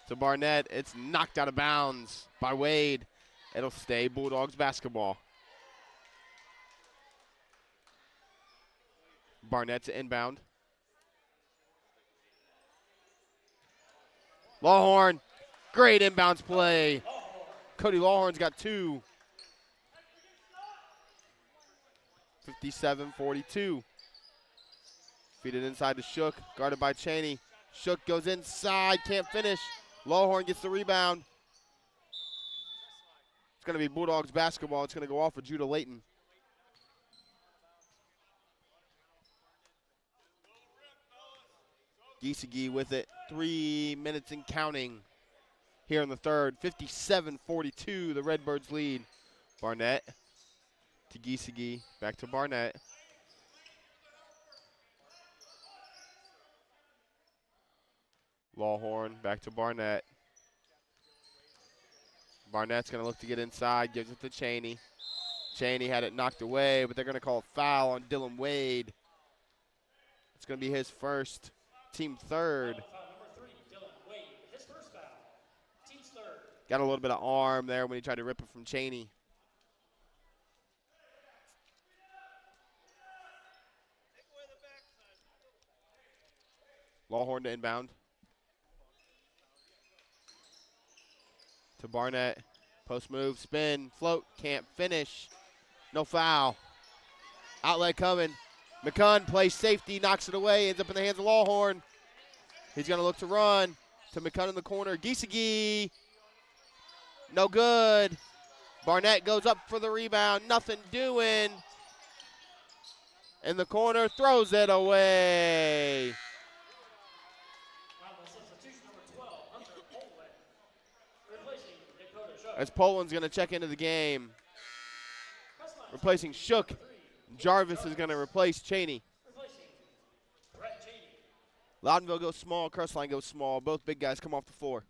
[SPEAKER 1] to Barnett. It's knocked out of bounds by Wade. It'll stay Bulldogs basketball. Barnett's inbound. Lawhorn, great inbounds play. Cody Lawhorn's got 2. 57-42. Feed it inside to Shook, guarded by Cheney. Shook goes inside, can't finish. Lawhorn gets the rebound. It's going to be Bulldogs basketball. It's going to go off of Judah Layton. Giesecke with it. 3 minutes and counting here in the third. 57-42, the Redbirds lead. Barnett to Giesecke, back to Barnett. Lawhorn back to Barnett. Barnett's going to look to get inside, gives it to Cheney. Cheney had it knocked away, but they're going to call a foul on Dylan Wade. It's going to be his first, team third.
[SPEAKER 4] Foul number 3, Dylan Wade, his first foul, team's third.
[SPEAKER 1] Got a little bit of arm there when he tried to rip it from Cheney. Lawhorn to inbound. To Barnett. Post move, spin, float, can't finish. No foul. Outlet coming. McCunn plays safety, knocks it away, ends up in the hands of Lawhorn. He's going to look to run to McCunn in the corner. Giesecke, no good. Barnett goes up for the rebound, nothing doing. In the corner, throws it away.
[SPEAKER 4] Substitution number 12, Hunter Poland, replacing Dakota Shook.
[SPEAKER 1] As Poland's going to check into the game.
[SPEAKER 4] Crestline,
[SPEAKER 1] Replacing Shook. Jarvis is going to replace Cheney.
[SPEAKER 4] replacing Brett Cheney.
[SPEAKER 1] Loudonville goes small, Crestline goes small. Both big guys come off the floor.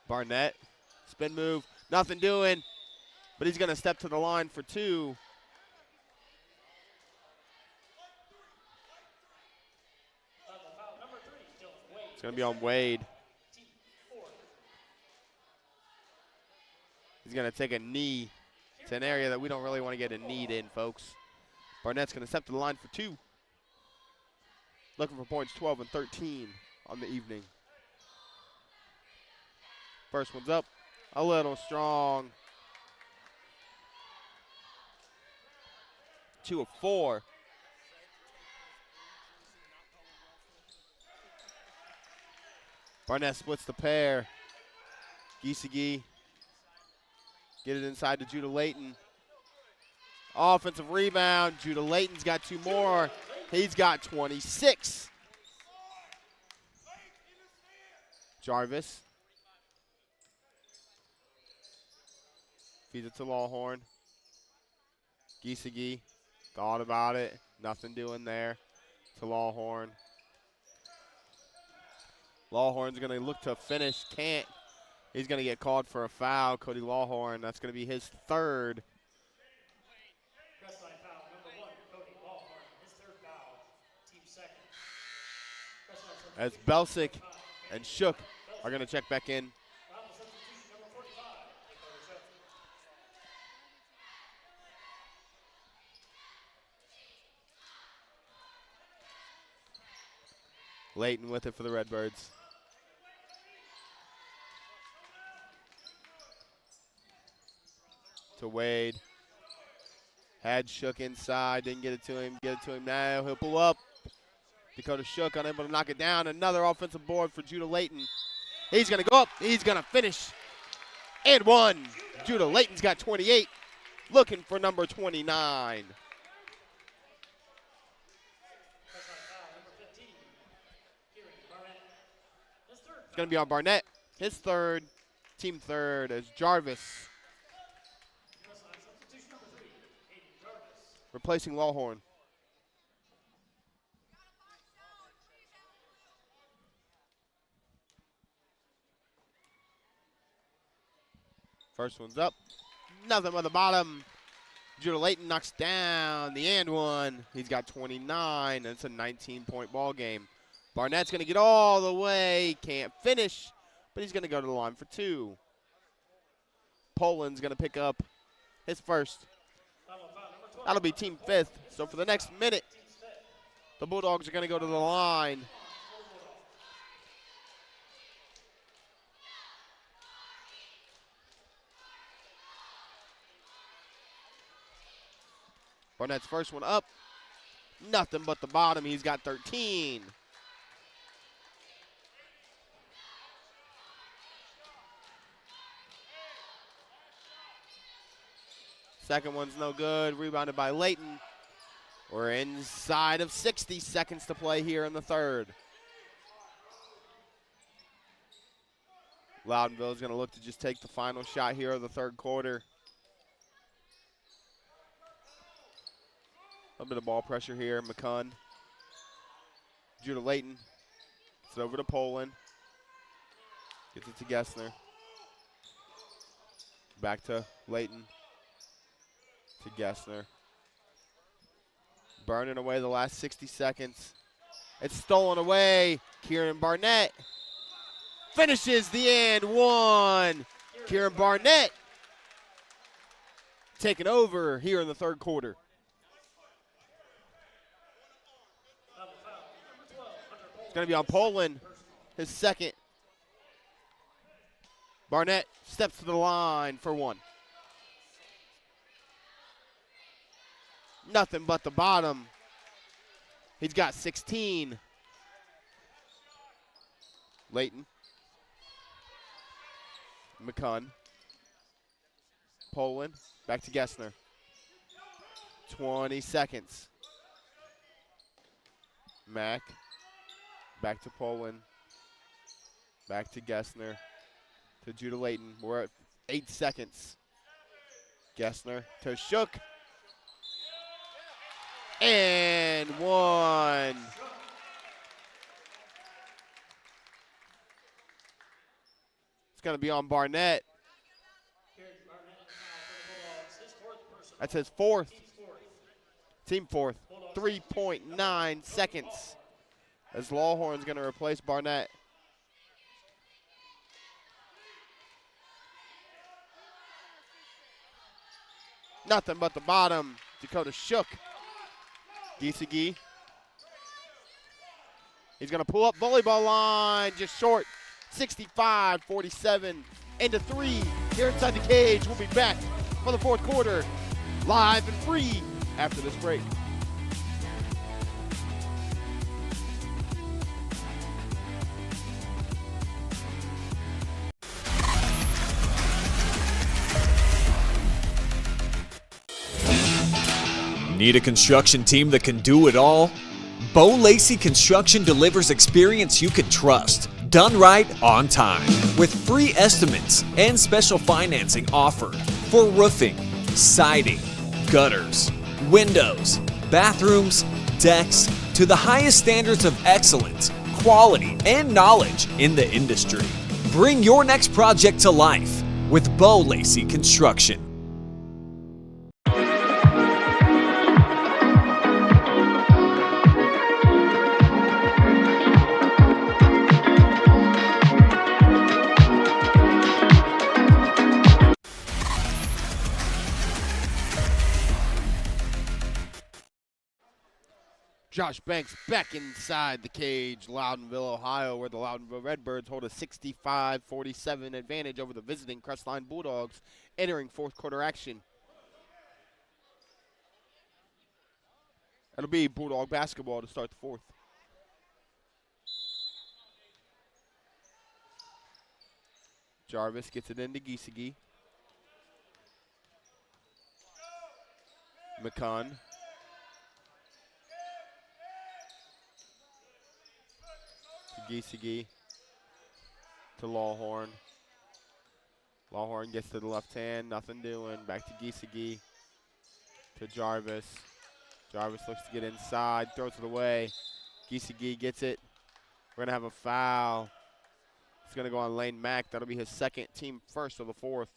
[SPEAKER 1] Barnett, spin move, nothing doing, but he's going to step to the line for two.
[SPEAKER 4] Foul number 3, Dylan Wade.
[SPEAKER 1] It's going to be on Wade.
[SPEAKER 4] Team 4.
[SPEAKER 1] He's going to take a knee. It's an area that we don't really want to get a knee in, folks. Barnett's going to step to the line for two. Looking for points 12 and 13 on the evening. First one's up, a little strong. 2 of 4. Barnett splits the pair. Giesecke, get it inside to Judah Layton. Offensive rebound, Judah Layton's got 2 more. He's got 26. Jarvis. Feeds it to Lawhorn. Giesecke thought about it. Nothing doing there. To Lawhorn. Lawhorn's going to look to finish. Can't. He's going to get called for a foul. Cody Lawhorn. That's going to be his third.
[SPEAKER 4] Crestline foul number 1, Cody Lawhorn, his third foul, team second. Crestline
[SPEAKER 1] As Belsick and Shook are going to check back in.
[SPEAKER 4] Foul substitution number 45, Dakota Shook.
[SPEAKER 1] Layton with it for the Redbirds. To Wade. Had Shook inside, didn't get it to him. Get it to him now. He'll pull up. Dakota Shook unable to knock it down. Another offensive board for Judah Layton. He's going to go up. He's going to finish. And one. Judah Layton's got 28. Looking for number 29. It's going to be on Barnett. His third, team third, as Jarvis replacing Lawhorn. First one's up. Nothing but the bottom. Judah Layton knocks down the and one. He's got 29, and it's a 19-point ball game. Barnett's going to get all the way. Can't finish, but he's going to go to the line for two. Poland's going to pick up his first. That'll be team fifth. So for the next minute, the Bulldogs are going to go to the line. Barnett's first one up. Nothing but the bottom. He's got 13. Second one's no good. Rebounded by Layton. We're inside of 60 seconds to play here in the third. Loudonville is going to look to just take the final shot here of the third quarter. A little bit of ball pressure here. McCunn. Judah Layton. It's over to Poland. Gets it to Gessner. Back to Layton. To Gessner. Burning away the last 60 seconds. It's stolen away. Kieran Barnett finishes the and one. Kieran Barnett taking over here in the third quarter. It's going to be on Poland, his second. Barnett steps to the line for one. Nothing but the bottom. He's got 16. Layton. McCunn. Poland. Back to Gessner. 20 seconds. Mack. Back to Poland. Back to Gessner. To Judah Layton. We're at 8 seconds. Gessner to Shook. And one. It's going to be on Barnett. That's his fourth. Team fourth. 3.9 seconds. As Lawhorn's going to replace Barnett. Nothing but the bottom. Dakota Shook. Giesecke. He's going to pull up volleyball line, just short. 65-47 into three here inside the cage. We'll be back for the fourth quarter, live and free after this break.
[SPEAKER 2] Need a construction team that can do it all? Lacey Construction delivers experience you can trust, done right on time, with free estimates and special financing offered for roofing, siding, gutters, windows, bathrooms, decks, to the highest standards of excellence, quality, and knowledge in the industry. Bring your next project to life with Lacey Construction.
[SPEAKER 1] Josh Banks back inside the cage, Loudonville, Ohio, where the Loudonville Redbirds hold a 65-47 advantage over the visiting Crestline Bulldogs, entering fourth quarter action. It'll be Bulldog basketball to start the fourth. Jarvis gets it into Giesecke. McCunn. Giesecke to Lawhorn. Lawhorn gets to the left hand, nothing doing. Back to Giesecke to Jarvis. Jarvis looks to get inside, throws it away. Giesecke gets it. We're going to have a foul. It's going to go on Lane Mack. That'll be his second, team first of the fourth.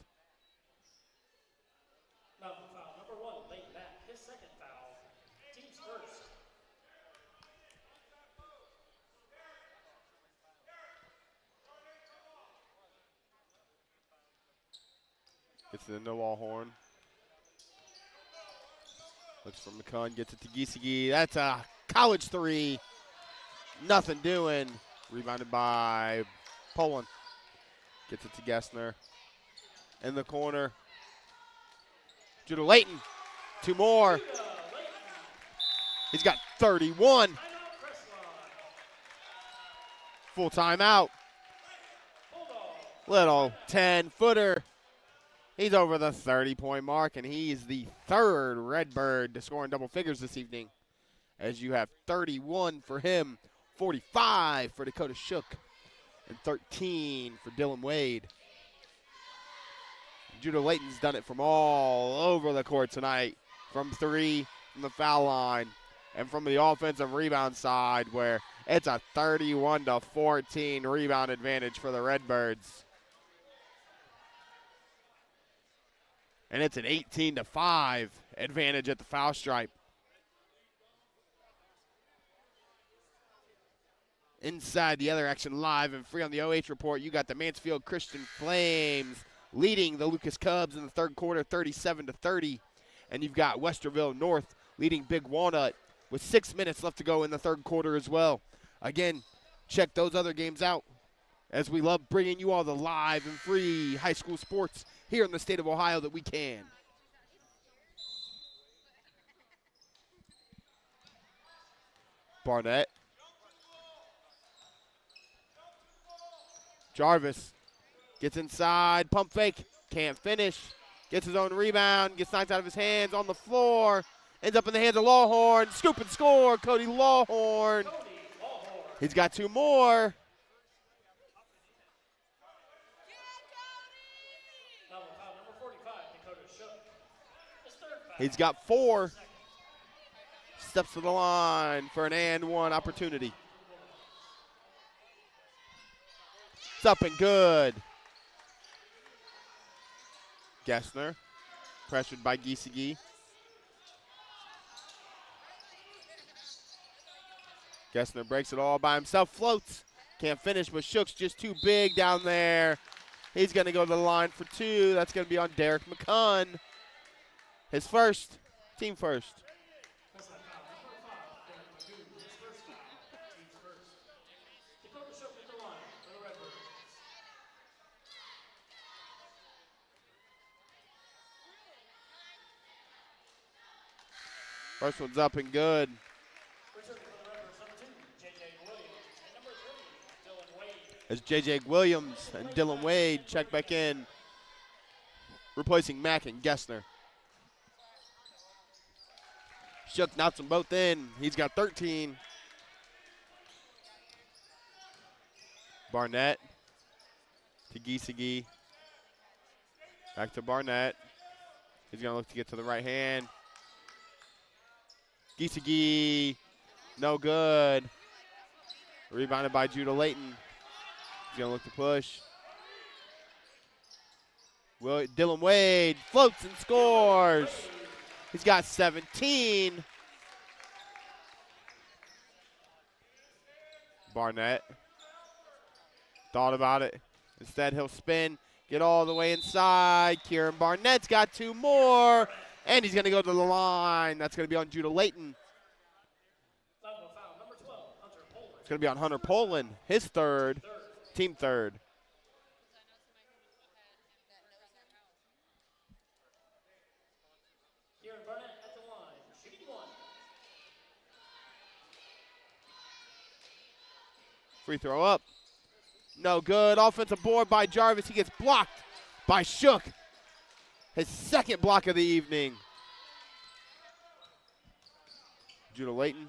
[SPEAKER 4] Foul number one, Lane Mack, his second foul, team's first.
[SPEAKER 1] Gets it into Lawhorn. Looks for McCunn, gets it to Giesecke. That's a college three. Nothing doing. Rebounded by Poland. Gets it to Gessner. In the corner. Judah Layton. Two more. He's got 31. Full timeout. Little 10-footer. He's over the 30-point mark, and he's the third Redbird to score in double figures this evening. As you have 31 for him, 45 for Dakota Shook, and 13 for Dylan Wade. Judah Layton's done it from all over the court tonight, from three, from the foul line, and from the offensive rebound side, where it's a 31-14 rebound advantage for the Redbirds. And it's an 18-5 advantage at the foul stripe. Inside the other action, live and free on the OH report, you got the Mansfield Christian Flames leading the Lucas Cubs in the third quarter, 37-30. And you've got Westerville North leading Big Walnut with 6 minutes left to go in the third quarter as well. Again, check those other games out, as we love bringing you all the live and free high school sports here in the state of Ohio that we can. Barnett. Jarvis gets inside, pump fake, can't finish. Gets his own rebound, gets knocked out of his hands on the floor. Ends up in the hands of Lawhorn. Scoop and score, Cody Lawhorn. He's got two more. He's got four. Steps to the line for an and one opportunity. It's up and good. Gessner, pressured by Giesige. Gessner breaks it all by himself, floats. Can't finish, but Shook's just too big down there. He's going to go to the line for two. That's going to be on Derek McCunn. His first, team first. First one's up and good. As J.J. Williams and Dylan Wade check back in, replacing Mack and Gessner. Shook knocks them both in. He's got 13. Barnett to Giesige. Back to Barnett. He's going to look to get to the right hand. Giesige, no good. Rebounded by Judah Layton. He's going to look to push. Dylan Wade floats and scores. He's got 17. Barnett thought about it. Instead, he'll spin, get all the way inside. Kieran Barnett's got two more, and he's going to go to the line. That's going to be on Judah Layton. It's going to be on Hunter Poland, his third, team third. Free throw up. No good. Offensive board by Jarvis. He gets blocked by Shook. His second block of the evening. Judah Layton.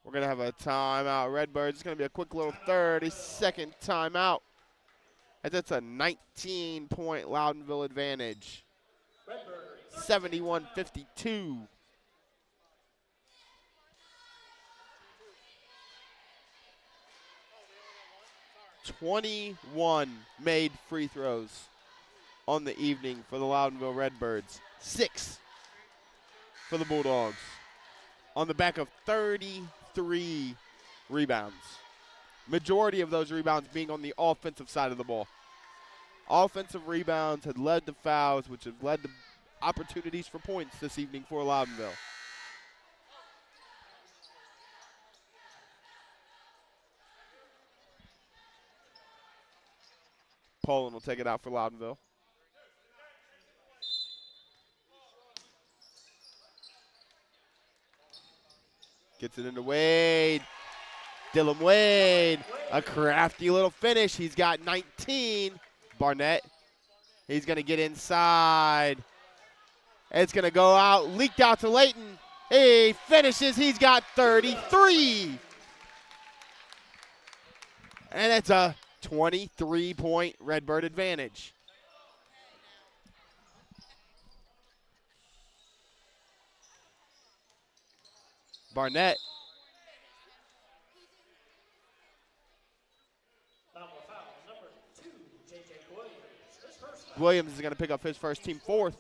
[SPEAKER 1] We're going to have a timeout. Redbirds. It's going to be a quick little 30-second timeout. And that's a 19-point Loudonville advantage. 71-52. 21 made free throws on the evening for the Loudonville Redbirds. 6 for the Bulldogs. On the back of 33 rebounds. Majority of those rebounds being on the offensive side of the ball. Offensive rebounds had led to fouls, which have led to opportunities for points this evening for Loudonville. Poland will take it out for Loudonville. Gets it into Wade. Dylan Wade, a crafty little finish. He's got 19. Barnett He's going to get inside. It's going to go out, leaked out to Layton. He finishes. He's got 33. And it's a 23-point Redbird advantage. Barnett. Williams is going to pick up his first, team fourth.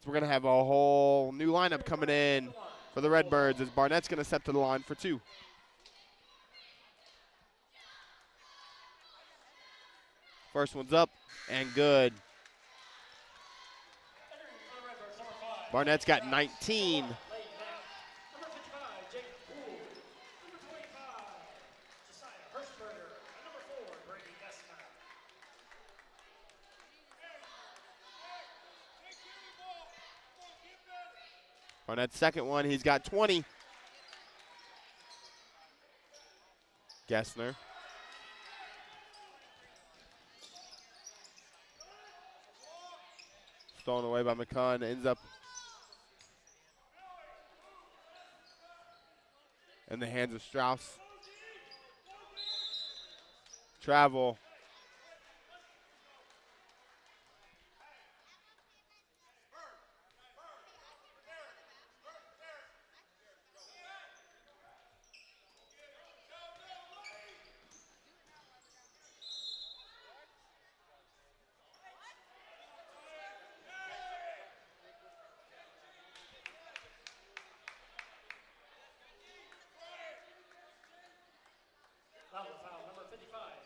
[SPEAKER 1] So we're going to have a whole new lineup coming in for the Redbirds as Barnett's going to step to the line for 2. First one's up and good. Barnett's got 19. Barnett's second one, he's got 20. Gessner. Stolen away by McCunn, ends up in the hands of Strauss. Travel.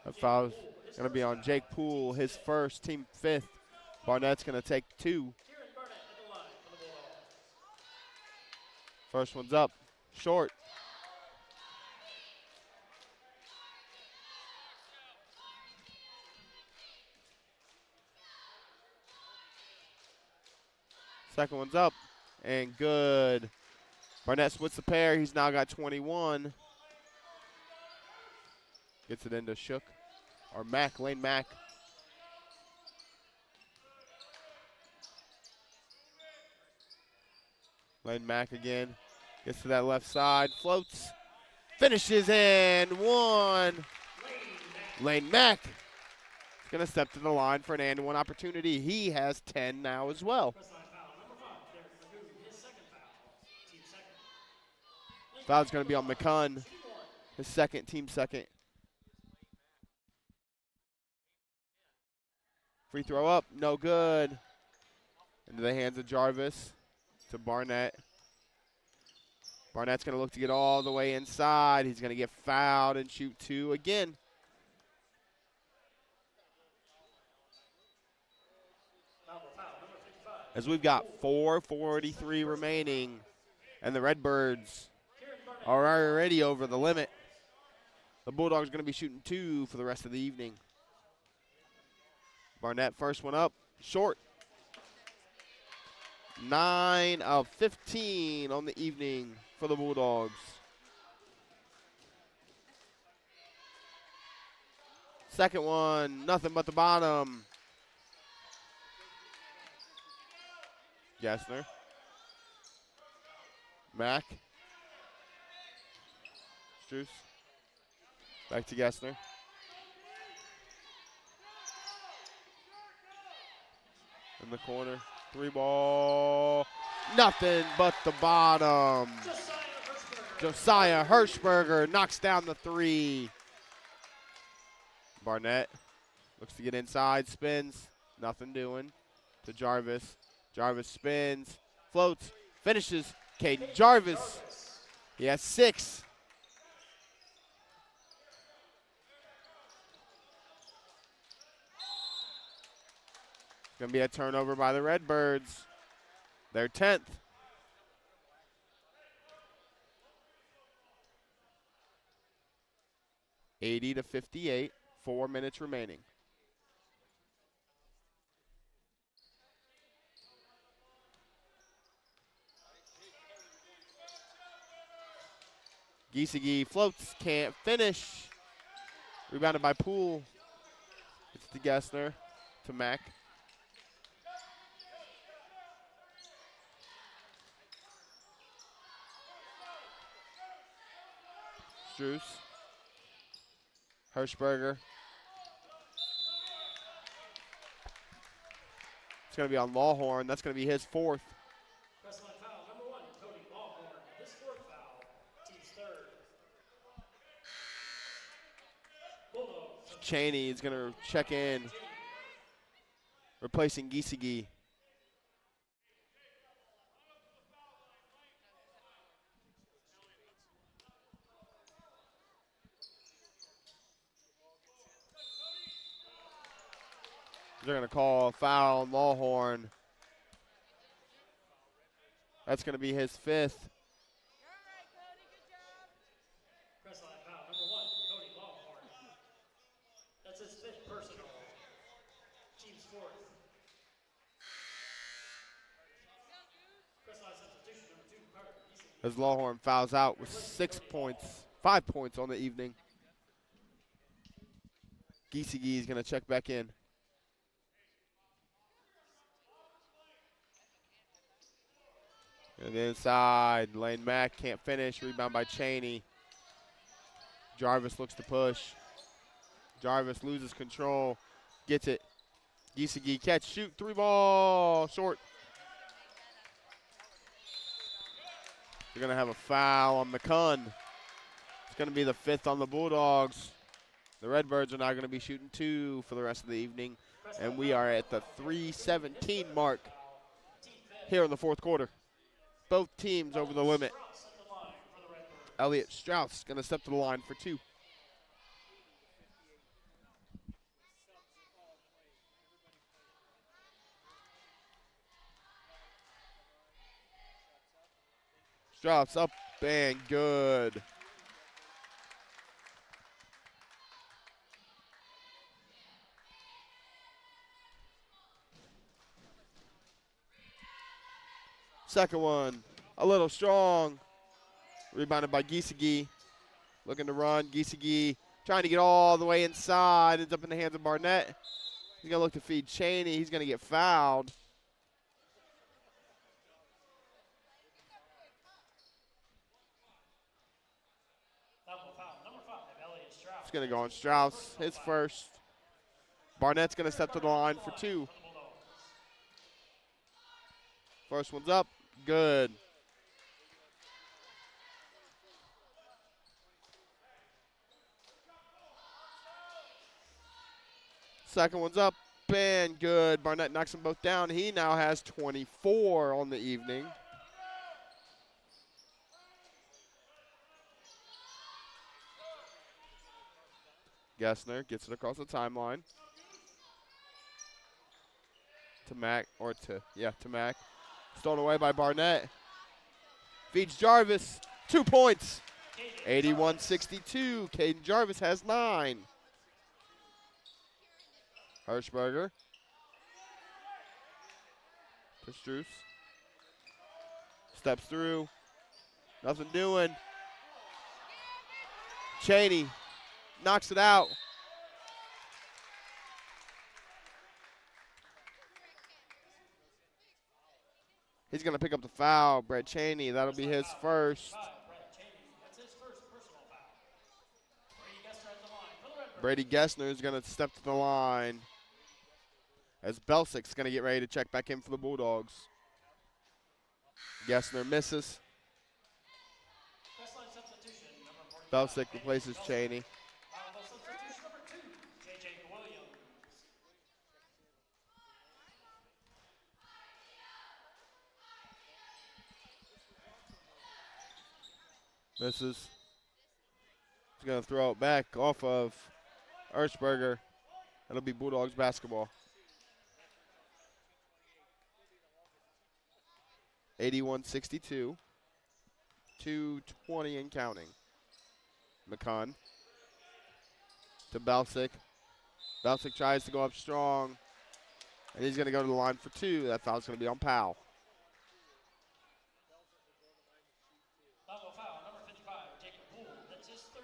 [SPEAKER 1] A foul's going to be on Jake Poole, his first, team 5th. Barnett's going to take 2. First one's up, short. Second one's up and good. Barnett splits the pair. He's now got 21. Gets it into Shook, or Mack, Lane Mack. Lane Mack again. Gets to that left side, floats, finishes and 1. Lane Mack is going to step to the line for an and 1 opportunity. He has 10 now as well. Foul's going to be on McCunn, his second, team second. Free throw up, no good. Into the hands of Jarvis to Barnett. Barnett's going to look to get all the way inside. He's going to get fouled and shoot 2 again. As we've got 4:43 remaining, and the Redbirds are already over the limit. The Bulldogs are going to be shooting 2 for the rest of the evening. Barnett, first one up, short. 9 of 15 on the evening for the Bulldogs. Second one, nothing but the bottom. Gessner. Mack. Struess. Back to Gessner. In the corner, 3 ball, nothing but the bottom. Josiah Hirschberger knocks down the 3. Barnett looks to get inside, spins, nothing doing. To Jarvis. Jarvis spins, floats, finishes. Caden Jarvis. He has 6. Going to be a turnover by the Redbirds. Their 10th. (80-58), 4 minutes remaining. Giesecke floats, can't finish. Rebounded by Poole. It's to Gessner, to Mack. Struess. Hirschberger. It's going to be on Lawhorn. That's going to be his fourth.
[SPEAKER 4] Crestline foul number 1, Cody Lawhorn. His fourth foul, team's third. Bulldogs.
[SPEAKER 1] Cheney is going to check in, replacing Giesige. They're going to call a foul on Lawhorn. That's going to be his fifth.
[SPEAKER 4] Crestline foul number 1, Cody Lawhorn. That's his fifth personal. Team's fourth. Crestline substitution number 2, Carter.
[SPEAKER 1] As Lawhorn fouls out with 5 points on the evening. Giesige is going to check back in. And inside, Lane Mack can't finish. Rebound by Cheney. Jarvis looks to push. Jarvis loses control. Gets it. Giesige catch, shoot, 3-ball, short. They're going to have a foul on McCunn. It's going to be the fifth on the Bulldogs. The Redbirds are now going to be shooting 2 for the rest of the evening. And we are at the 3:17 mark here in the fourth quarter. Both teams over the limit. Elliott Strauss going to step to the line for 2. Strauss up and good. Second one, a little strong. Rebounded by Giesige. Looking to run. Giesige trying to get all the way inside. Ends up in the hands of Barnett. He's going to look to feed Cheney. He's going to get fouled. It's going to go on Strauss, his first. Barnett's going to step to the line for 2. First one's up. Good. Second one's up and good. Barnett knocks them both down. He now has 24 on the evening. Gessner gets it across the timeline. To Mack, to Mack. Stolen away by Barnett. Feeds Jarvis. 2 points. 81-62. Caden Jarvis has 9. Hirschberger. To Struess. Steps through. Nothing doing. Cheney knocks it out. He's going to pick up the foul, Brett Cheney. That'll be his first. Brady Gessner is going to step to the line as Belsick's going to get ready to check back in for the Bulldogs. Gessner misses. Belsick replaces Cheney. Misses. He's going to throw it back off of Hirschberger. That'll be Bulldogs basketball. 81-62. 2:20 and counting. McCunn to Belsick. Belsick tries to go up strong, and he's going to go to the line for 2. That foul's going to be on Powell.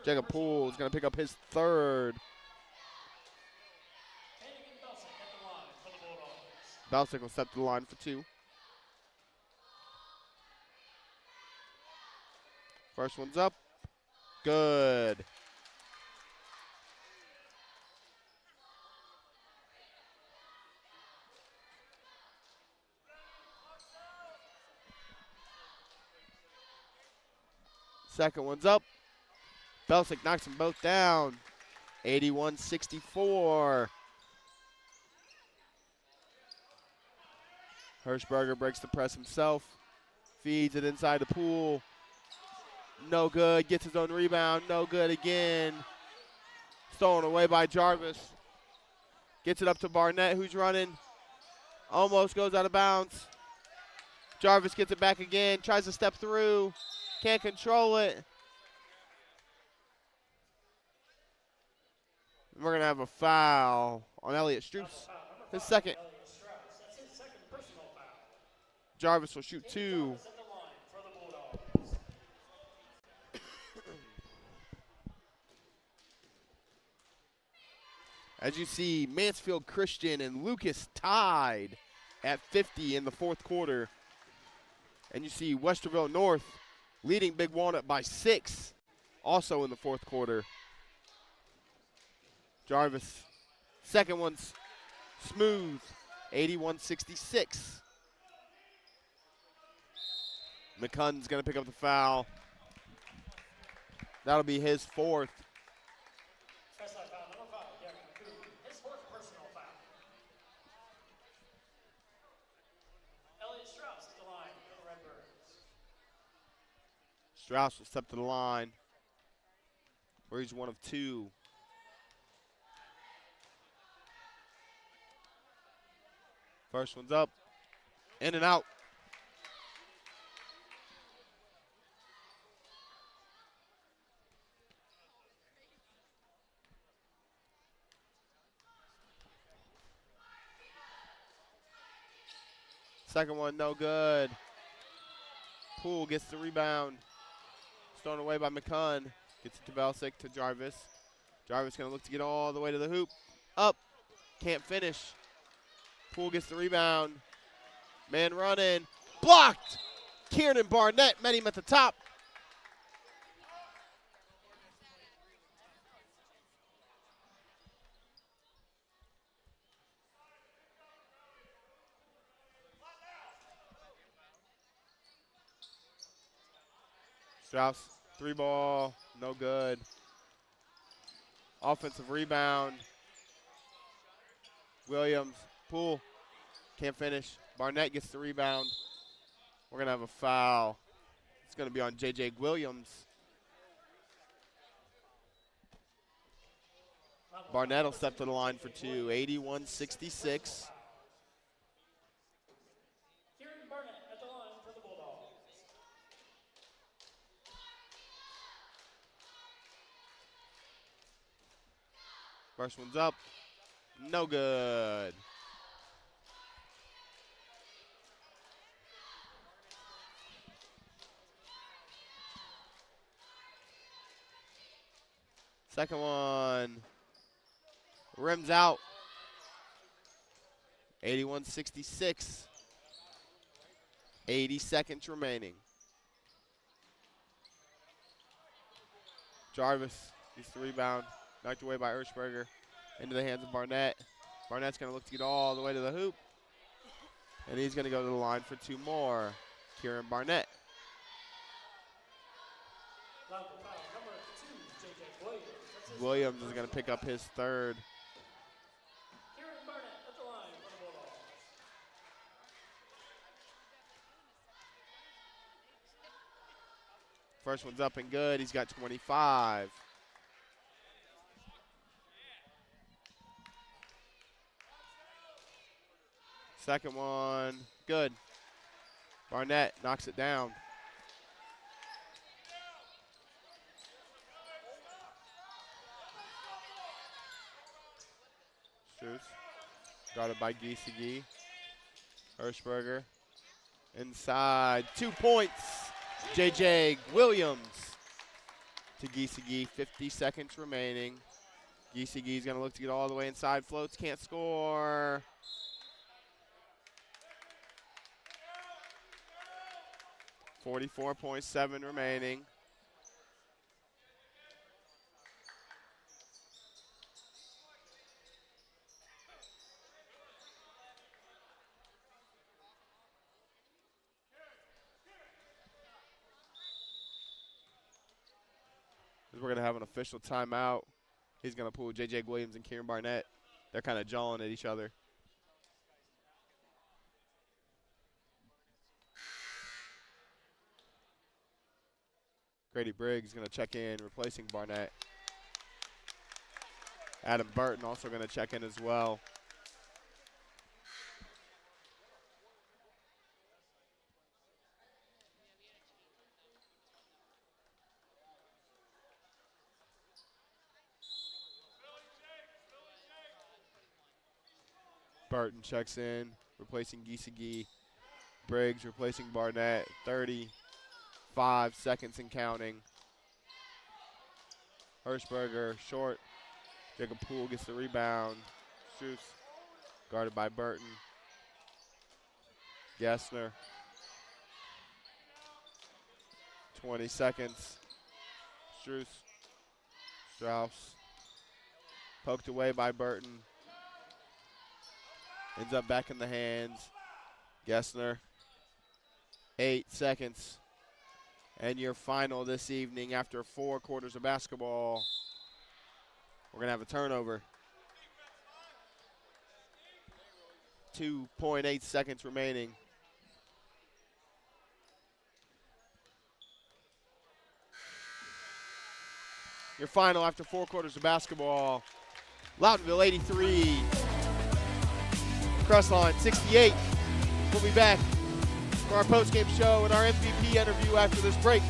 [SPEAKER 1] Jacob Poole is going to pick up his third. Belsick will step to the line for 2. First one's up. Good. Second one's up. Belsick knocks them both down. 81-64. Hirschberger breaks the press himself. Feeds it inside the pool. No good. Gets his own rebound. No good again. Stolen away by Jarvis. Gets it up to Barnett, who's running. Almost goes out of bounds. Jarvis gets it back again. Tries to step through. Can't control it. We're going to have a foul on Elliot Stroops. His second. Jarvis will shoot 2. As you see, Mansfield Christian and Lucas tied at 50 in the fourth quarter. And you see Westerville North leading Big Walnut by 6, also in the fourth quarter. Jarvis, second one's smooth, 81-66. McCunn's going to pick up the foul. That'll be his 4th.
[SPEAKER 4] His 4th personal foul. Elliot Strauss at the line for the Redbirds.
[SPEAKER 1] Strauss will step to the line, where he's 1 of 2. First one's up, in and out. Second one, no good. Poole gets the rebound. Stolen away by McCunn. Gets it to Belsick, to Jarvis. Jarvis going to look to get all the way to the hoop. Up. Can't finish. Poole gets the rebound. Man running. Blocked. Kieran Barnett met him at the top. Strauss, 3-ball, no good. Offensive rebound. Williams, Poole, can't finish. Barnett gets the rebound. We're going to have a foul. It's going to be on J.J. Williams. Barnett will step to the line for 2, 81-66. First one's up. No good. Second one. Rims out. 81-66. 80 seconds remaining. Jarvis gets the rebound. Knocked away by Hirschberger. Into the hands of Barnett. Barnett's going to look to get all the way to the hoop. And he's going to go to the line for 2 more. Kieran Barnett. Williams is going to pick up his 3rd.
[SPEAKER 4] Kieran Barnett at the line for the Bulldogs.
[SPEAKER 1] First one's up and good. He's got 25. Second one, good. Barnett knocks it down. Shoots. Guarded by Giesige. Hirschberger. Inside. 2 points. J.J. Williams to Giesige. 50 seconds remaining. Giesige's going to look to get all the way inside. Floats, can't score. 44.7 remaining. We're going to have an official timeout. He's going to pull J.J. Williams and Kieran Barnett. They're kind of jawing at each other. Grady Briggs going to check in, replacing Barnett. Adam Burton also going to check in as well. Burton checks in, replacing Giesecke. Briggs replacing Barnett. 35 seconds and counting. Hirschberger short. Jacob Poole gets the rebound. Shoots. Guarded by Burton. Gessner. 20 seconds. Strauss. Poked away by Burton. Ends up back in the hands. Gessner. 8 seconds. And your final this evening after 4 quarters of basketball. We're going to have a turnover. 2.8 seconds remaining. Your final after 4 quarters of basketball. Loudonville 83. Crestline 68. We'll be back for our postgame show and our MVP interview after this break.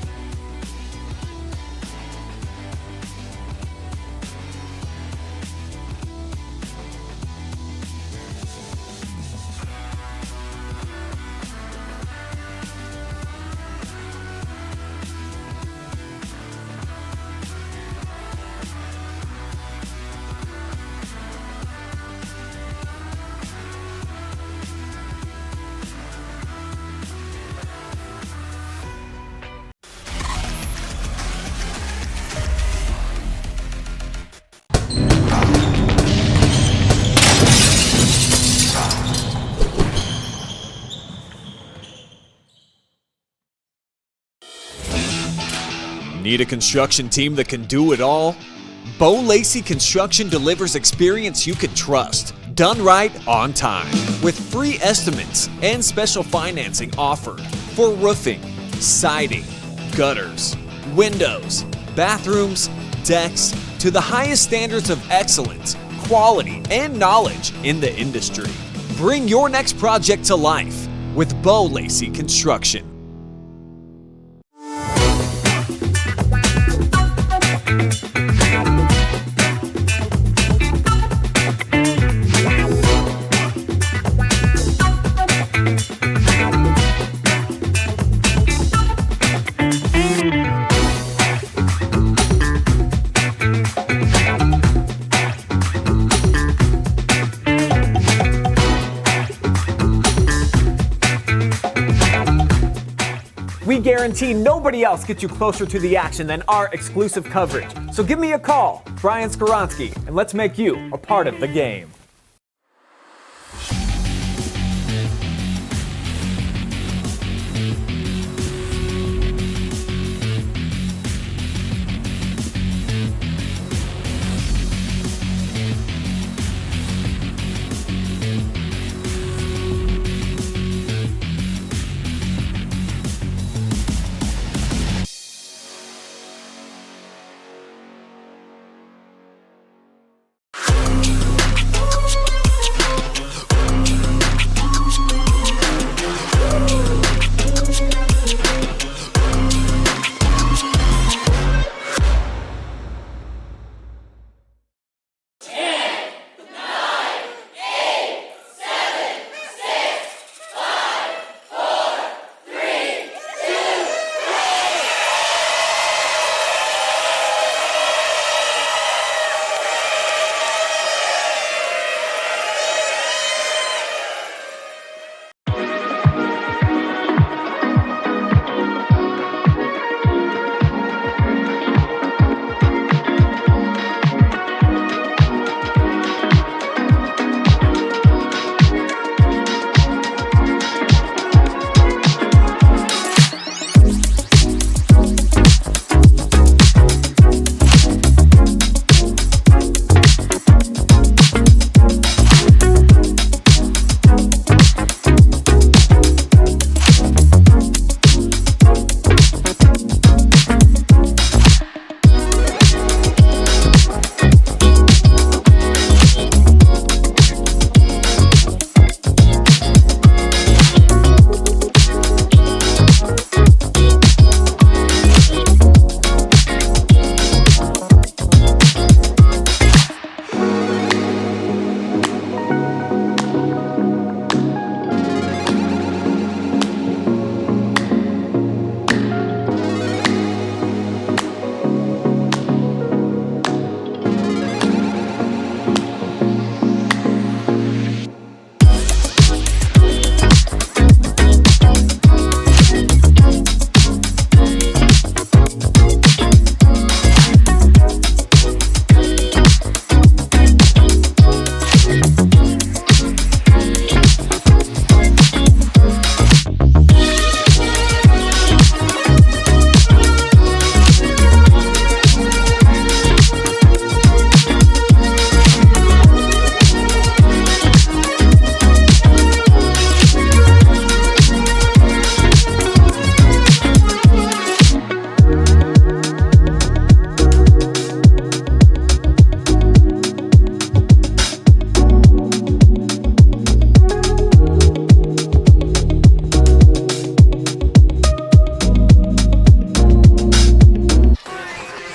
[SPEAKER 2] Need a construction team that can do it all? Lacey Construction delivers experience you can trust, done right on time, with free estimates and special financing offered for roofing, siding, gutters, windows, bathrooms, decks, to the highest standards of excellence, quality, and knowledge in the industry. Bring your next project to life with Lacey Construction.
[SPEAKER 3] We guarantee nobody else gets you closer to the action than our exclusive coverage. So give me a call, Brian Skoronsky, and let's make you a part of the game.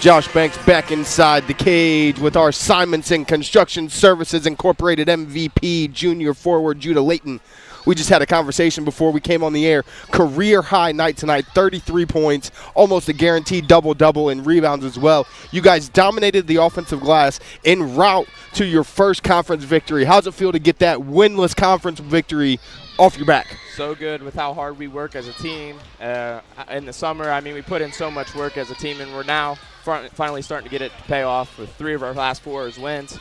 [SPEAKER 1] Josh Banks back inside the cage with our Simonson Construction Services Incorporated MVP junior forward Judah Layton. We just had a conversation before we came on the air. Career high night tonight, 33 points, almost a guaranteed double-double in rebounds as well. You guys dominated the offensive glass en route to your first conference victory. How's it feel to get that winless conference victory off your back?
[SPEAKER 5] So good with how hard we work as a team. In the summer, I mean, we put in so much work as a team, and we're now finally starting to get it to pay off with 3 of our last 4 as wins.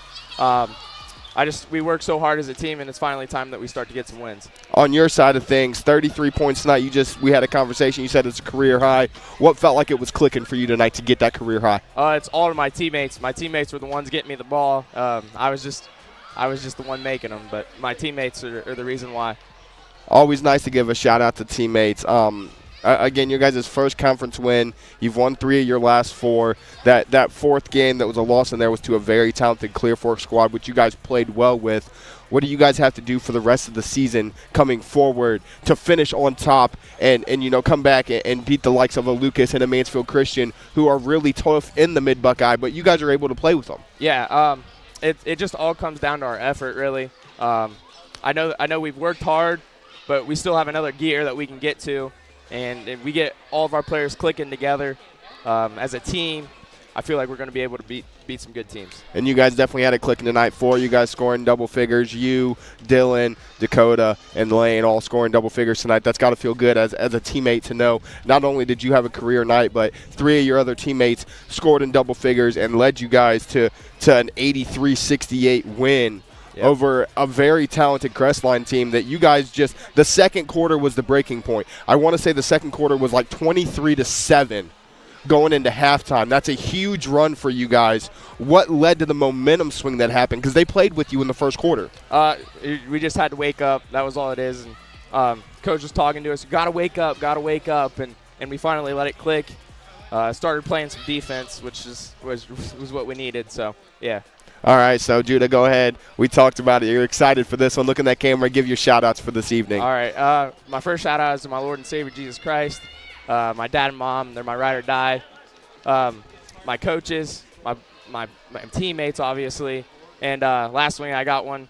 [SPEAKER 5] We work so hard as a team, and it's finally time that we start to get some wins.
[SPEAKER 1] On your side of things, 33 points tonight. We had a conversation. You said it's a career high. What felt like it was clicking for you tonight to get that career high?
[SPEAKER 5] It's all of my teammates. My teammates were the ones getting me the ball. I was just the one making them, but my teammates are the reason why.
[SPEAKER 1] Always nice to give a shout out to teammates. Again, your guys' first conference win. You've won 3 of your last 4. That fourth game that was a loss in there was to a very talented Clear Fork squad, which you guys played well with. What do you guys have to do for the rest of the season coming forward to finish on top and come back and beat the likes of a Lucas and a Mansfield Christian, who are really tough in the Mid-Buckeye, but you guys are able to play with them?
[SPEAKER 5] Yeah, it just all comes down to our effort, really. I know we've worked hard, but we still have another gear that we can get to. And if we get all of our players clicking together as a team, I feel like we're going to be able to beat some good teams.
[SPEAKER 1] And you guys definitely had it clicking tonight. 4 you guys scoring double figures. You, Dylan, Dakota, and Lane all scoring double figures tonight. That's got to feel good as a teammate to know not only did you have a career night, but 3 of your other teammates scored in double figures and led you guys to an 83-68 win. Yep. Over a very talented Crestline team that you guys the second quarter was the breaking point. I want to say the second quarter was like 23-7 going into halftime. That's a huge run for you guys. What led to the momentum swing that happened? Because they played with you in the first quarter.
[SPEAKER 5] We just had to wake up. That was all it is. And Coach was talking to us, got to wake up. And we finally let it click. Started playing some defense, which was what we needed. So, yeah.
[SPEAKER 1] All right, so Judah, go ahead. We talked about it. You're excited for this one. Look in that camera. Give your shout-outs for this evening.
[SPEAKER 5] All right. My first shout-out is to my Lord and Savior, Jesus Christ. My dad and mom, they're my ride or die. My coaches, my teammates, obviously. And last week I got one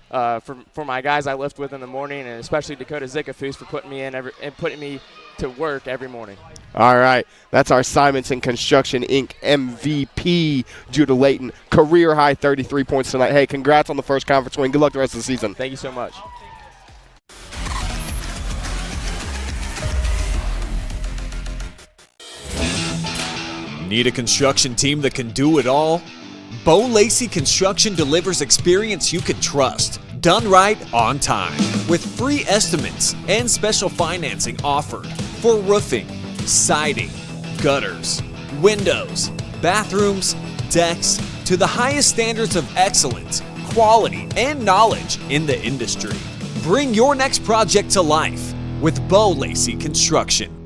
[SPEAKER 5] for my guys I lift with in the morning, and especially Dakota Zickafoos for putting me to work every morning.
[SPEAKER 1] All right. That's our Simonson Construction, Inc. MVP, Judah Layton. Career high 33 points tonight. Hey, congrats on the first conference win. Good luck the rest of the season.
[SPEAKER 5] Thank you so much.
[SPEAKER 2] Need a construction team that can do it all? Lacey Construction delivers experience you can trust, done right on time, with free estimates and special financing offered for roofing, siding, gutters, windows, bathrooms, decks, to the highest standards of excellence, quality, and knowledge in the industry. Bring your next project to life with Lacey Construction.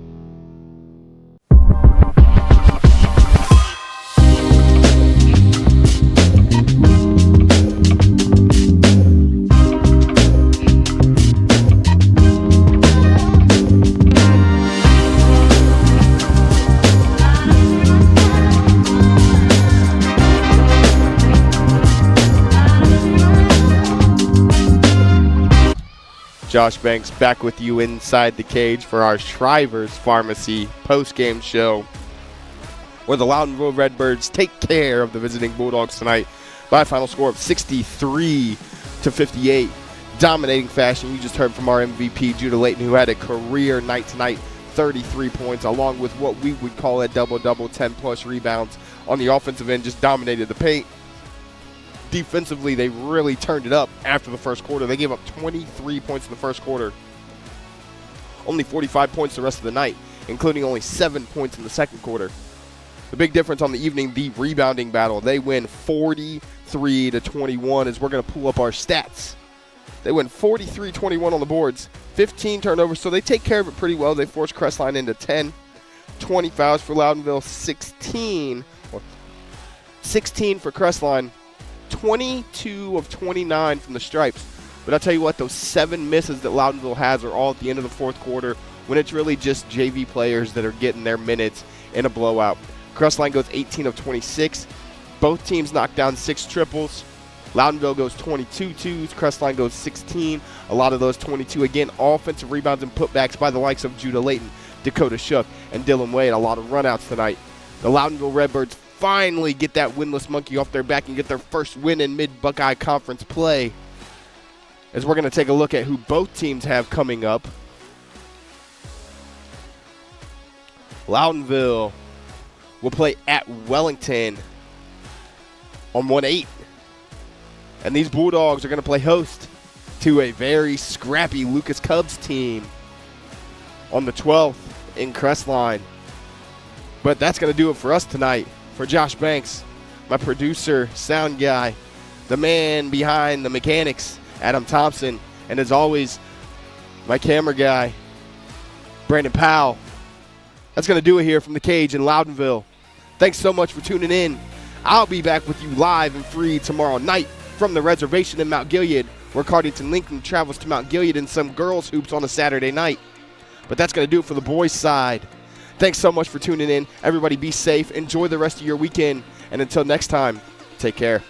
[SPEAKER 1] Josh Banks back with you inside the cage for our Shrivers Pharmacy postgame show, where the Loudonville Redbirds take care of the visiting Bulldogs tonight by a final score of 63-58. Dominating fashion. You just heard from our MVP, Judah Layton, who had a career night tonight, 33 points, along with what we would call a double-double, 10-plus rebounds on the offensive end, just dominated the paint. Defensively, they really turned it up after the first quarter. They gave up 23 points in the first quarter. Only 45 points the rest of the night, including only 7 points in the second quarter. The big difference on the evening, the rebounding battle. They win 43-21 as we're going to pull up our stats. They win 43-21 on the boards, 15 turnovers, so they take care of it pretty well. They force Crestline into 10. 20 fouls for Loudonville, 16 for Crestline. 22 of 29 from the stripes. But I'll tell you what, those 7 misses that Loudonville has are all at the end of the fourth quarter when it's really just JV players that are getting their minutes in a blowout. Crestline goes 18 of 26. Both teams knock down 6 triples. Loudonville goes 22 twos. Crestline goes 16. A lot of those 22, again, offensive rebounds and putbacks by the likes of Judah Layton, Dakota Shook, and Dylan Wade. A lot of runouts tonight. The Loudonville Redbirds finally get that winless monkey off their back and get their first win in Mid-Buckeye Conference play. As we're going to take a look at who both teams have coming up. Loudonville will play at Wellington on 1/8. And these Bulldogs are going to play host to a very scrappy Lucas Cubs team on the 12th in Crestline. But that's going to do it for us tonight. For Josh Banks, my producer, sound guy, the man behind the mechanics, Adam Thompson, and as always, my camera guy, Brandon Powell. That's going to do it here from the cage in Loudonville. Thanks so much for tuning in. I'll be back with you live and free tomorrow night from the reservation in Mount Gilead, where Cardington Lincoln travels to Mount Gilead in some girls' hoops on a Saturday night. But that's going to do it for the boys' side. Thanks so much for tuning in. Everybody be safe. Enjoy the rest of your weekend. And until next time, take care.